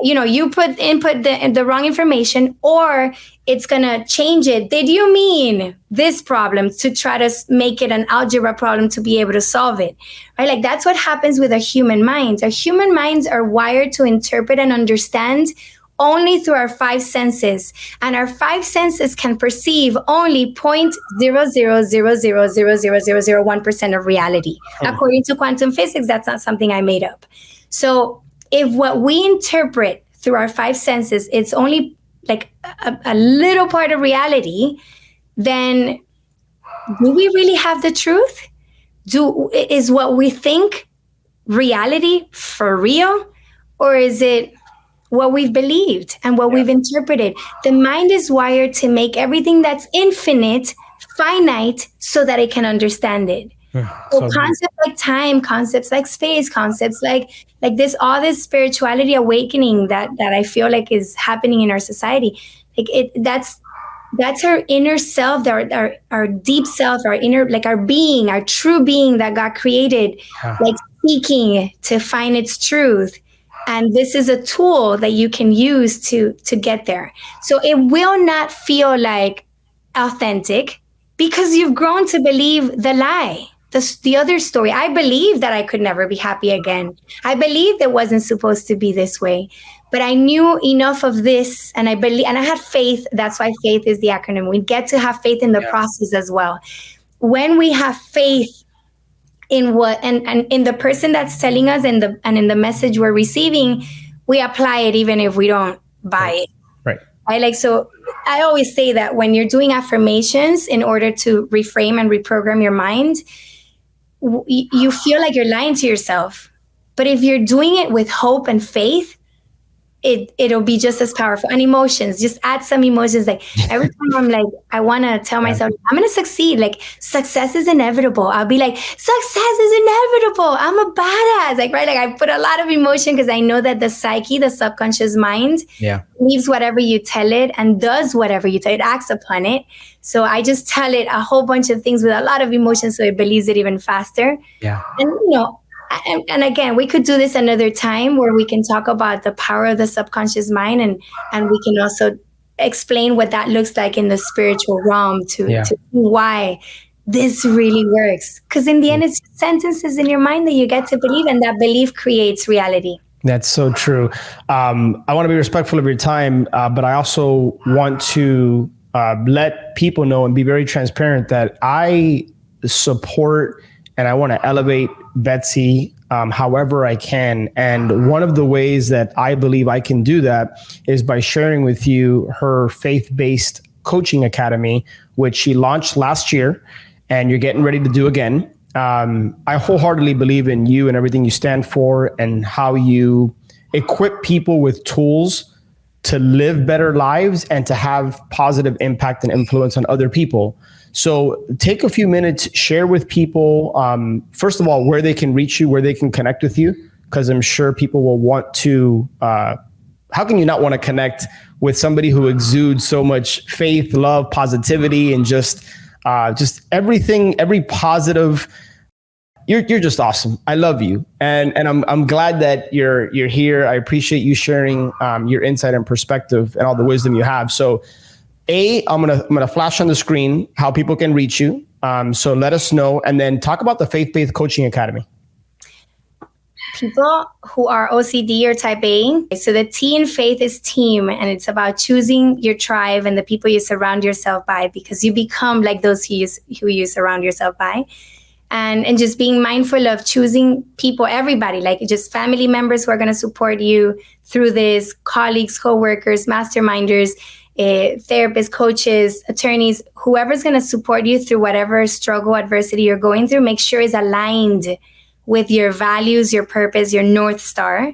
S3: you input the wrong information, or it's going to change it. Did you mean this problem, to try to make it an algebra problem to be able to solve it, right? Like, that's what happens with our human minds. Our human minds are wired to interpret and understand only through our five senses. And our five senses can perceive only 0.000000001% of reality. According to quantum physics, that's not something I made up. So if what we interpret through our five senses, it's only like a little part of reality, then do we really have the truth? Is what we think reality for real? Or is it what we've believed and what we've interpreted? The mind is wired to make everything that's infinite finite so that it can understand it. So concepts like time, concepts like space, concepts like this, all this spirituality awakening that I feel like is happening in our society, that's our inner self, our deep self, our inner, like our being, our true being that God created, like seeking to find its truth. And this is a tool that you can use to get there. So it will not feel like authentic because you've grown to believe the lie. The other story. I believed that I could never be happy again. I believed it wasn't supposed to be this way, but I knew enough of this, and I had faith. That's why faith is the acronym. We get to have faith in the process as well. When we have faith in what and in the person that's telling us and in the message we're receiving, we apply it even if we don't buy it. Right. So I always say that when you're doing affirmations in order to reframe and reprogram your mind, you feel like you're lying to yourself. But if you're doing it with hope and faith, it'll be just as powerful. And emotions, just add some emotions. Like every time I'm like, I want to tell myself, I'm going to succeed. Like, success is inevitable. I'll be like, success is inevitable. I'm a badass. Like, right. Like, I put a lot of emotion because I know that the psyche, the subconscious mind, believes whatever you tell it and does whatever you tell it, acts upon it. So I just tell it a whole bunch of things with a lot of emotion so it believes it even faster. Yeah. And again, we could do this another time where we can talk about the power of the subconscious mind, and we can also explain what that looks like in the spiritual realm to see why this really works. Because in the end, it's sentences in your mind that you get to believe, and that belief creates reality.
S2: That's so true. I want to be respectful of your time, but I also want to let people know and be very transparent that I support and I want to elevate Betsy however I can. And one of the ways that I believe I can do that is by sharing with you her faith-based coaching academy, which she launched last year and you're getting ready to do again. I wholeheartedly believe in you and everything you stand for and how you equip people with tools to live better lives and to have positive impact and influence on other people. So take a few minutes, share with people, first of all, where they can reach you, where they can connect with you, because I'm sure people will want to, how can you not want to connect with somebody who exudes so much faith, love, positivity, and just everything, every positive. You're just awesome. I love you. And I'm glad that you're here. I appreciate you sharing your insight and perspective and all the wisdom you have. So I'm gonna flash on the screen how people can reach you. So let us know, and then talk about the Faith-Based Coaching Academy.
S3: People who are OCD or type A. So the T in faith is team, and it's about choosing your tribe and the people you surround yourself by, because you become like those who you surround yourself by. And just being mindful of choosing people, everybody, like just family members who are going to support you through this, colleagues, coworkers, masterminders, therapists, coaches, attorneys, whoever's going to support you through whatever struggle, adversity you're going through. Make sure it's aligned with your values, your purpose, your North Star.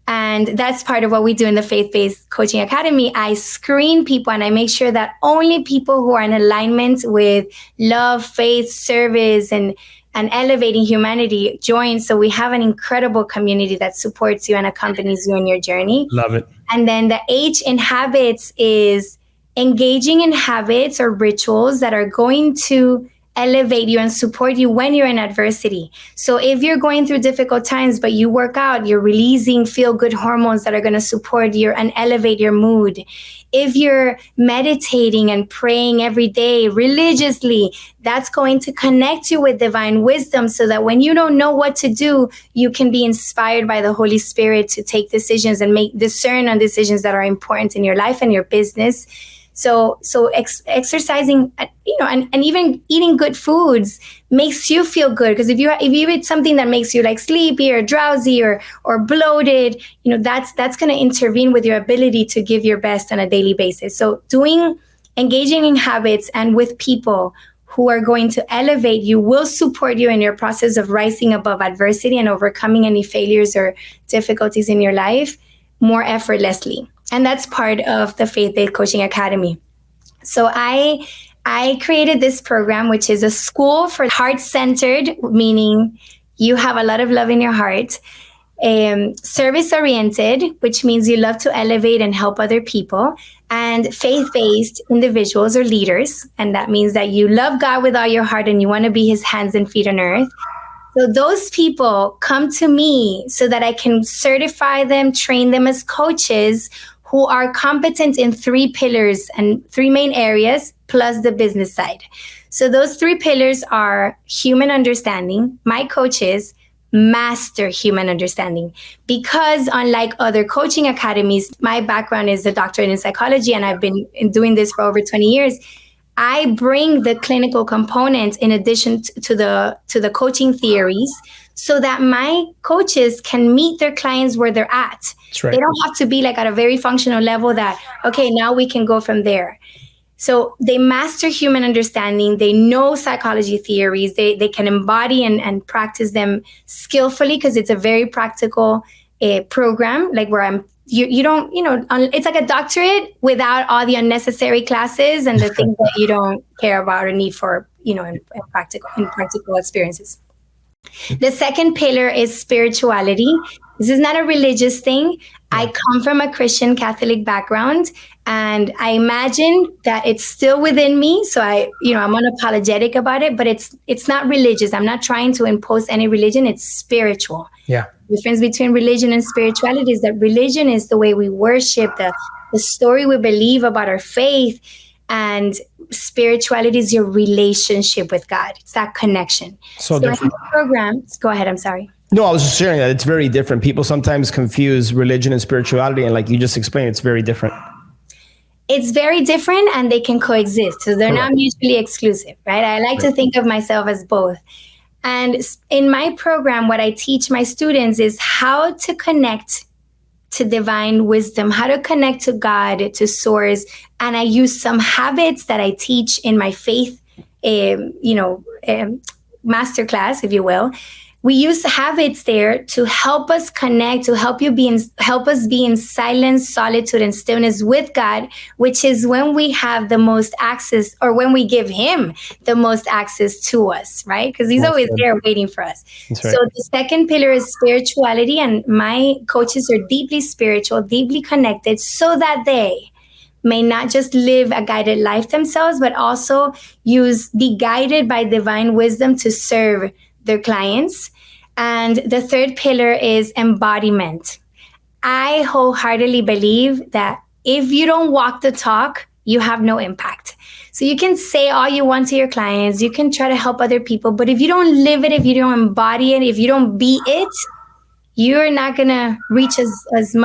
S3: And that's part of what we do in the Faith-Based Coaching Academy. I screen people and I make sure that only people who are in alignment with love, faith, service, and elevating humanity join. So we have an incredible community that supports you and accompanies you in your journey.
S2: Love it.
S3: And then the H in habits is engaging in habits or rituals that are going to elevate you and support you when you're in adversity. So if you're going through difficult times, but you work out, you're releasing feel-good hormones that are going to support you and elevate your mood. If you're meditating and praying every day religiously, that's going to connect you with divine wisdom so that when you don't know what to do, you can be inspired by the Holy Spirit to take decisions and discern on decisions that are important in your life and your business. So exercising, and even eating good foods makes you feel good. Because if you eat something that makes you like sleepy or drowsy or bloated, that's going to intervene with your ability to give your best on a daily basis. So engaging in habits and with people who are going to elevate you will support you in your process of rising above adversity and overcoming any failures or difficulties in your life more effortlessly. And that's part of the Faith-Based Coaching Academy. So I created this program, which is a school for heart-centered, meaning you have a lot of love in your heart, service-oriented, which means you love to elevate and help other people, and faith-based individuals or leaders. And that means that you love God with all your heart and you want to be his hands and feet on earth. So those people come to me so that I can certify them, train them as coaches who are competent in 3 pillars and 3 main areas, plus the business side. So those 3 pillars are human understanding. My coaches master human understanding because unlike other coaching academies, my background is a doctorate in psychology and I've been doing this for over 20 years. I bring the clinical component in addition to the coaching theories so that my coaches can meet their clients where they're at.
S2: That's right.
S3: They don't have to be like at a very functional level that, okay, now we can go from there. So they master human understanding. They know psychology theories. They can embody and practice them skillfully because it's a very practical program, like where you don't, it's like a doctorate without all the unnecessary classes and the things that you don't care about or need for, in practical experiences. The second pillar is spirituality. This is not a religious thing. I come from a Christian Catholic background, and I imagine that it's still within me. So I'm unapologetic about it, but it's not religious. I'm not trying to impose any religion. It's spiritual.
S2: Yeah.
S3: The difference between religion and spirituality is that religion is the way we worship, the the story we believe about our faith. And spirituality is your relationship with God. It's that connection.
S2: So
S3: in
S2: different.
S3: Programs, go ahead. I'm sorry.
S2: No, I was just sharing that it's very different. People sometimes confuse religion and spirituality, and like you just explained, it's very different.
S3: It's very different, and they can coexist. So they're not mutually exclusive, right? I like to think of myself as both. And in my program, what I teach my students is how to connect to divine wisdom, how to connect to God, to source. And I use some habits that I teach in my faith, masterclass, if you will. We use habits there to help us connect, to help us be in silence, solitude, and stillness with God, which is when we have the most access, or when we give Him the most access to us, right? Because He's always there waiting for us. That's right. So the second pillar is spirituality, and my coaches are deeply spiritual, deeply connected, so that they may not just live a guided life themselves, but also be guided by divine wisdom to serve their clients. And the third pillar is embodiment. I wholeheartedly believe that if you don't walk the talk, you have no impact. So you can say all you want to your clients, you can try to help other people, but if you don't live it, if you don't embody it, if you don't be it, you're not gonna reach as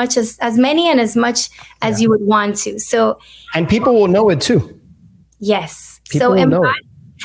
S3: many and as much as you would want to. So,
S2: and people will know it too.
S3: Yes.
S2: People will know it.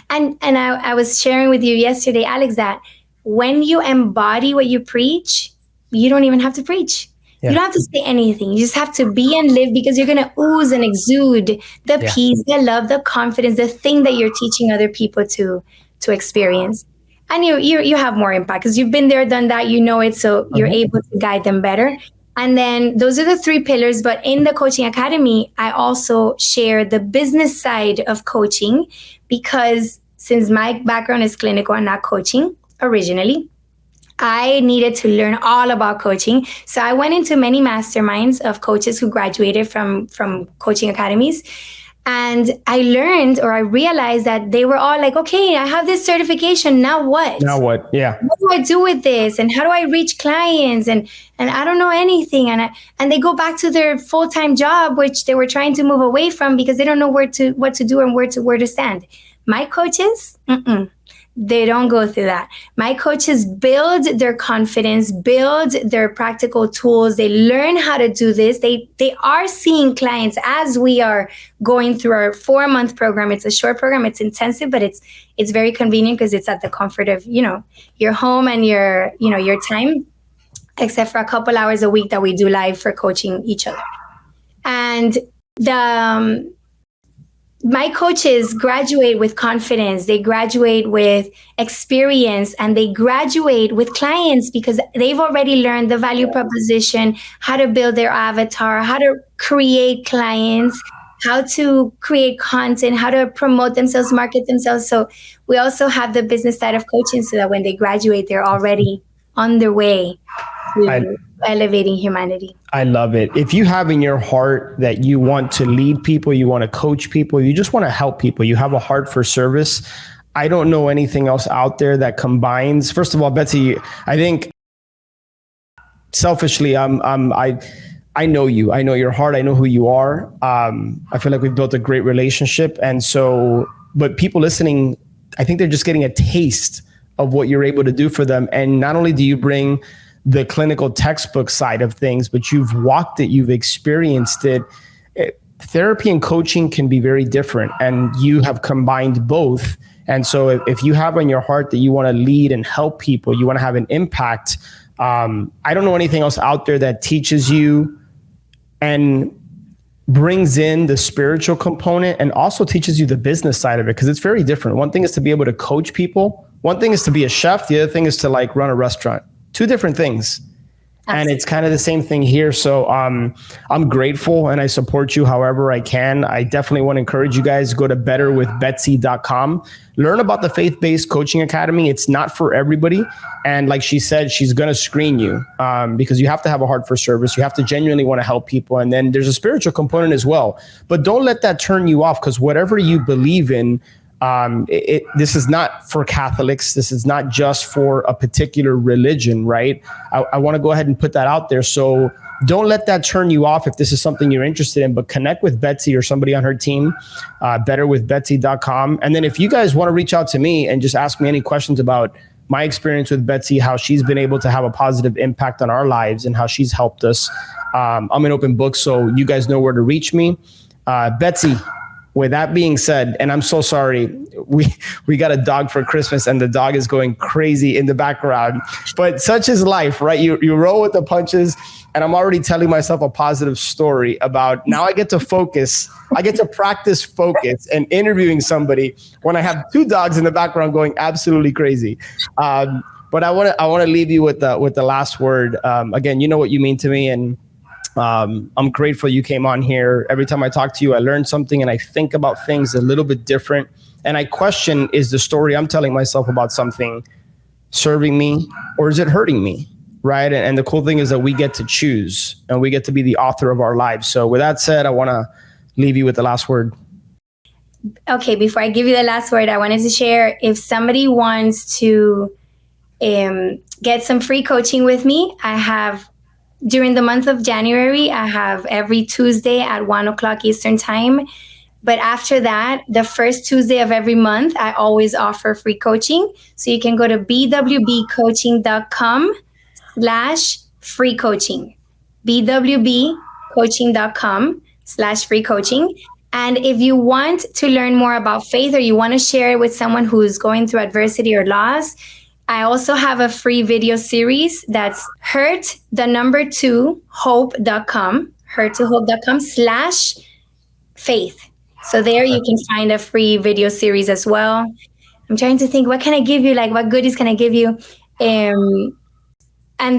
S3: And I was sharing with you yesterday, Alex, that when you embody what you preach, you don't even have to preach. Yeah. You don't have to say anything. You just have to be and live, because you're going to ooze and exude the peace, the love, the confidence, the thing that you're teaching other people to experience. And you have more impact because you've been there, done that, you know it. So you're able to guide them better. And then those are the three pillars. But in the Coaching Academy, I also share the business side of coaching, because since my background is clinical and not coaching originally, I needed to learn all about coaching. So I went into many masterminds of coaches who graduated from coaching academies. And I realized that they were all like, okay, I have this certification. Now what? Yeah. What do I do with this? And how do I reach clients? And I don't know anything. And they go back to their full-time job, which they were trying to move away from because they don't know what to do and where to stand. My coaches, they don't go through that. My coaches build their confidence, build their practical tools. They learn how to do this. They are seeing clients as we are going through our 4-month program. It's a short program. It's intensive, but it's very convenient because it's at the comfort of, your home and your time, except for a couple hours a week that we do live for coaching each other. And my coaches graduate with confidence, they graduate with experience, and they graduate with clients because they've already learned the value proposition, how to build their avatar, how to create clients, how to create content, how to promote themselves, market themselves. So we also have the business side of coaching so that when they graduate, they're already on their way to elevating humanity.
S2: I love it. If you have in your heart that you want to lead people, you want to coach people, you just want to help people, you have a heart for service, I don't know anything else out there that combines. First of all, Betsy, I think selfishly, I know you. I know your heart. I know who you are. I feel like we've built a great relationship. And so, but people listening, I think they're just getting a taste of what you're able to do for them. And not only do you bring the clinical textbook side of things, but you've walked it, you've experienced it. Therapy and coaching can be very different, and you have combined both. And so if you have on your heart that you want to lead and help people, you want to have an impact, I don't know anything else out there that teaches you and brings in the spiritual component and also teaches you the business side of it, because it's very different. One thing is to be able to coach people. One thing is to be a chef. The other thing is to run a restaurant. Two different things. Absolutely. And it's kind of the same thing here. So I'm grateful and I support you however I can. I definitely want to encourage you guys, go to betterwithbetsy.com. Learn about the Faith-Based Coaching Academy. It's not for everybody. And like she said, she's going to screen you because you have to have a heart for service. You have to genuinely want to help people. And then there's a spiritual component as well. But don't let that turn you off, because whatever you believe in, this is not for Catholics. This is not just for a particular religion, right? I want to go ahead and put that out there. So don't let that turn you off if this is something you're interested in, but connect with Betsy or somebody on her team, betterwithbetsy.com. And then if you guys want to reach out to me and just ask me any questions about my experience with Betsy, how she's been able to have a positive impact on our lives and how she's helped us, I'm an open book, so you guys know where to reach me. Betsy, with that being said, and I'm so sorry, we got a dog for Christmas and the dog is going crazy in the background, but such is life, right? You roll with the punches, and I'm already telling myself a positive story about now I get to focus. I get to practice focus and interviewing somebody when I have two dogs in the background going absolutely crazy. But I want to leave you with the last word. Again, you know what you mean to me, and I'm grateful you came on here. Every time I talk to you, I learn something and I think about things a little bit different. And I question, is the story I'm telling myself about something serving me or is it hurting me? Right. And the cool thing is that we get to choose and we get to be the author of our lives. So with that said, I want to leave you with the last word.
S3: Okay. Before I give you the last word, I wanted to share, if somebody wants to get some free coaching with me, I have, during the month of January, I have every Tuesday at 1:00 Eastern time. But after that, the first Tuesday of every month, I always offer free coaching. So you can go to bwbcoaching.com/free coaching, bwbcoaching.com/free coaching. And if you want to learn more about faith or you want to share it with someone who's going through adversity or loss, I also have a free video series that's hurt2hope.com, hurt2hope.com/faith. So there you can find a free video series as well. I'm trying to think, what can I give you? Like, what goodies can I give you? And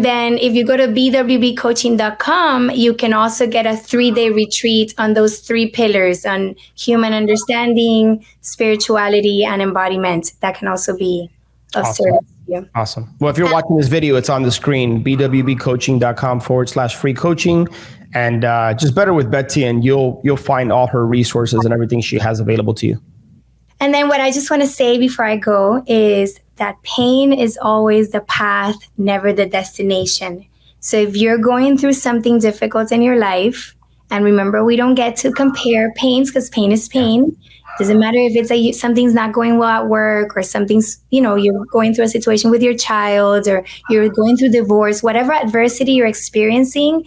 S3: then if you go to bwbcoaching.com, you can also get a 3-day retreat on those 3 pillars on human understanding, spirituality, and embodiment. That can also be of service. Yeah.
S2: Awesome. Well, if you're watching this video, it's on the screen, bwbcoaching.com/free coaching. And just Better with Betsy, and you'll find all her resources and everything she has available to you.
S3: And then what I just want to say before I go is that pain is always the path, never the destination. So if you're going through something difficult in your life, and remember, we don't get to compare pains because pain is pain. Doesn't matter if it's something's not going well at work, or something's, you're going through a situation with your child, or you're going through divorce, whatever adversity you're experiencing,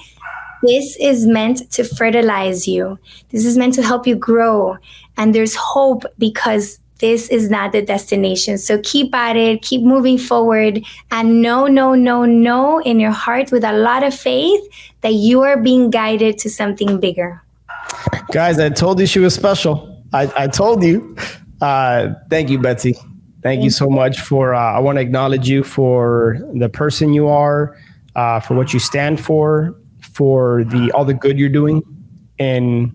S3: this is meant to fertilize you. This is meant to help you grow. And there's hope because this is not the destination. So keep at it, keep moving forward, and know in your heart with a lot of faith that you are being guided to something bigger.
S2: Guys, I told you she was special. I told you. Thank you, Betsy. Thank you so much for, I want to acknowledge you for the person you are, for what you stand for all the good you're doing in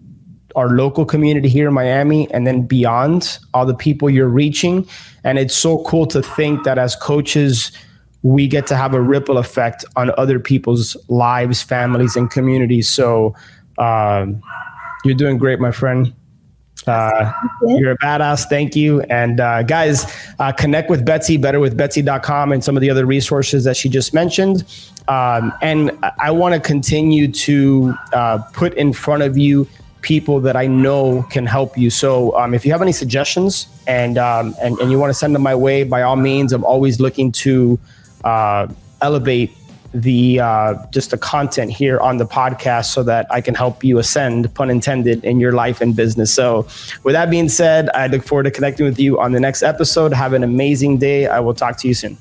S2: our local community here in Miami, and then beyond, all the people you're reaching. And it's so cool to think that as coaches, we get to have a ripple effect on other people's lives, families, and communities. So you're doing great, my friend. You're a badass. Thank you. And guys, connect with Betsy, betterwithbetsy.com, and some of the other resources that she just mentioned. And I want to continue to put in front of you people that I know can help you. So if you have any suggestions and you want to send them my way, by all means, I'm always looking to elevate the content here on the podcast so that I can help you ascend, pun intended, in your life and business. So with that being said, I look forward to connecting with you on the next episode. Have an amazing day. I will talk to you soon.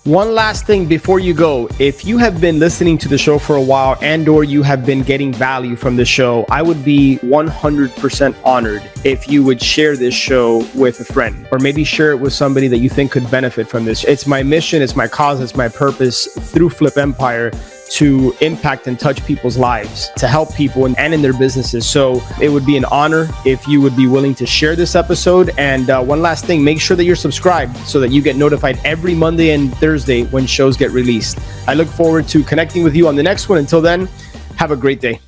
S2: One last thing before you go, if you have been listening to the show for a while or you have been getting value from the show, I would be 100% honored if you would share this show with a friend, or maybe share it with somebody that you think could benefit from this. It's my mission, it's my cause, it's my purpose through Flip Empire to impact and touch people's lives, to help people and in their businesses. So it would be an honor if you would be willing to share this episode. And one last thing, make sure that you're subscribed so that you get notified every Monday and Thursday when shows get released. I look forward to connecting with you on the next one. Until then, have a great day.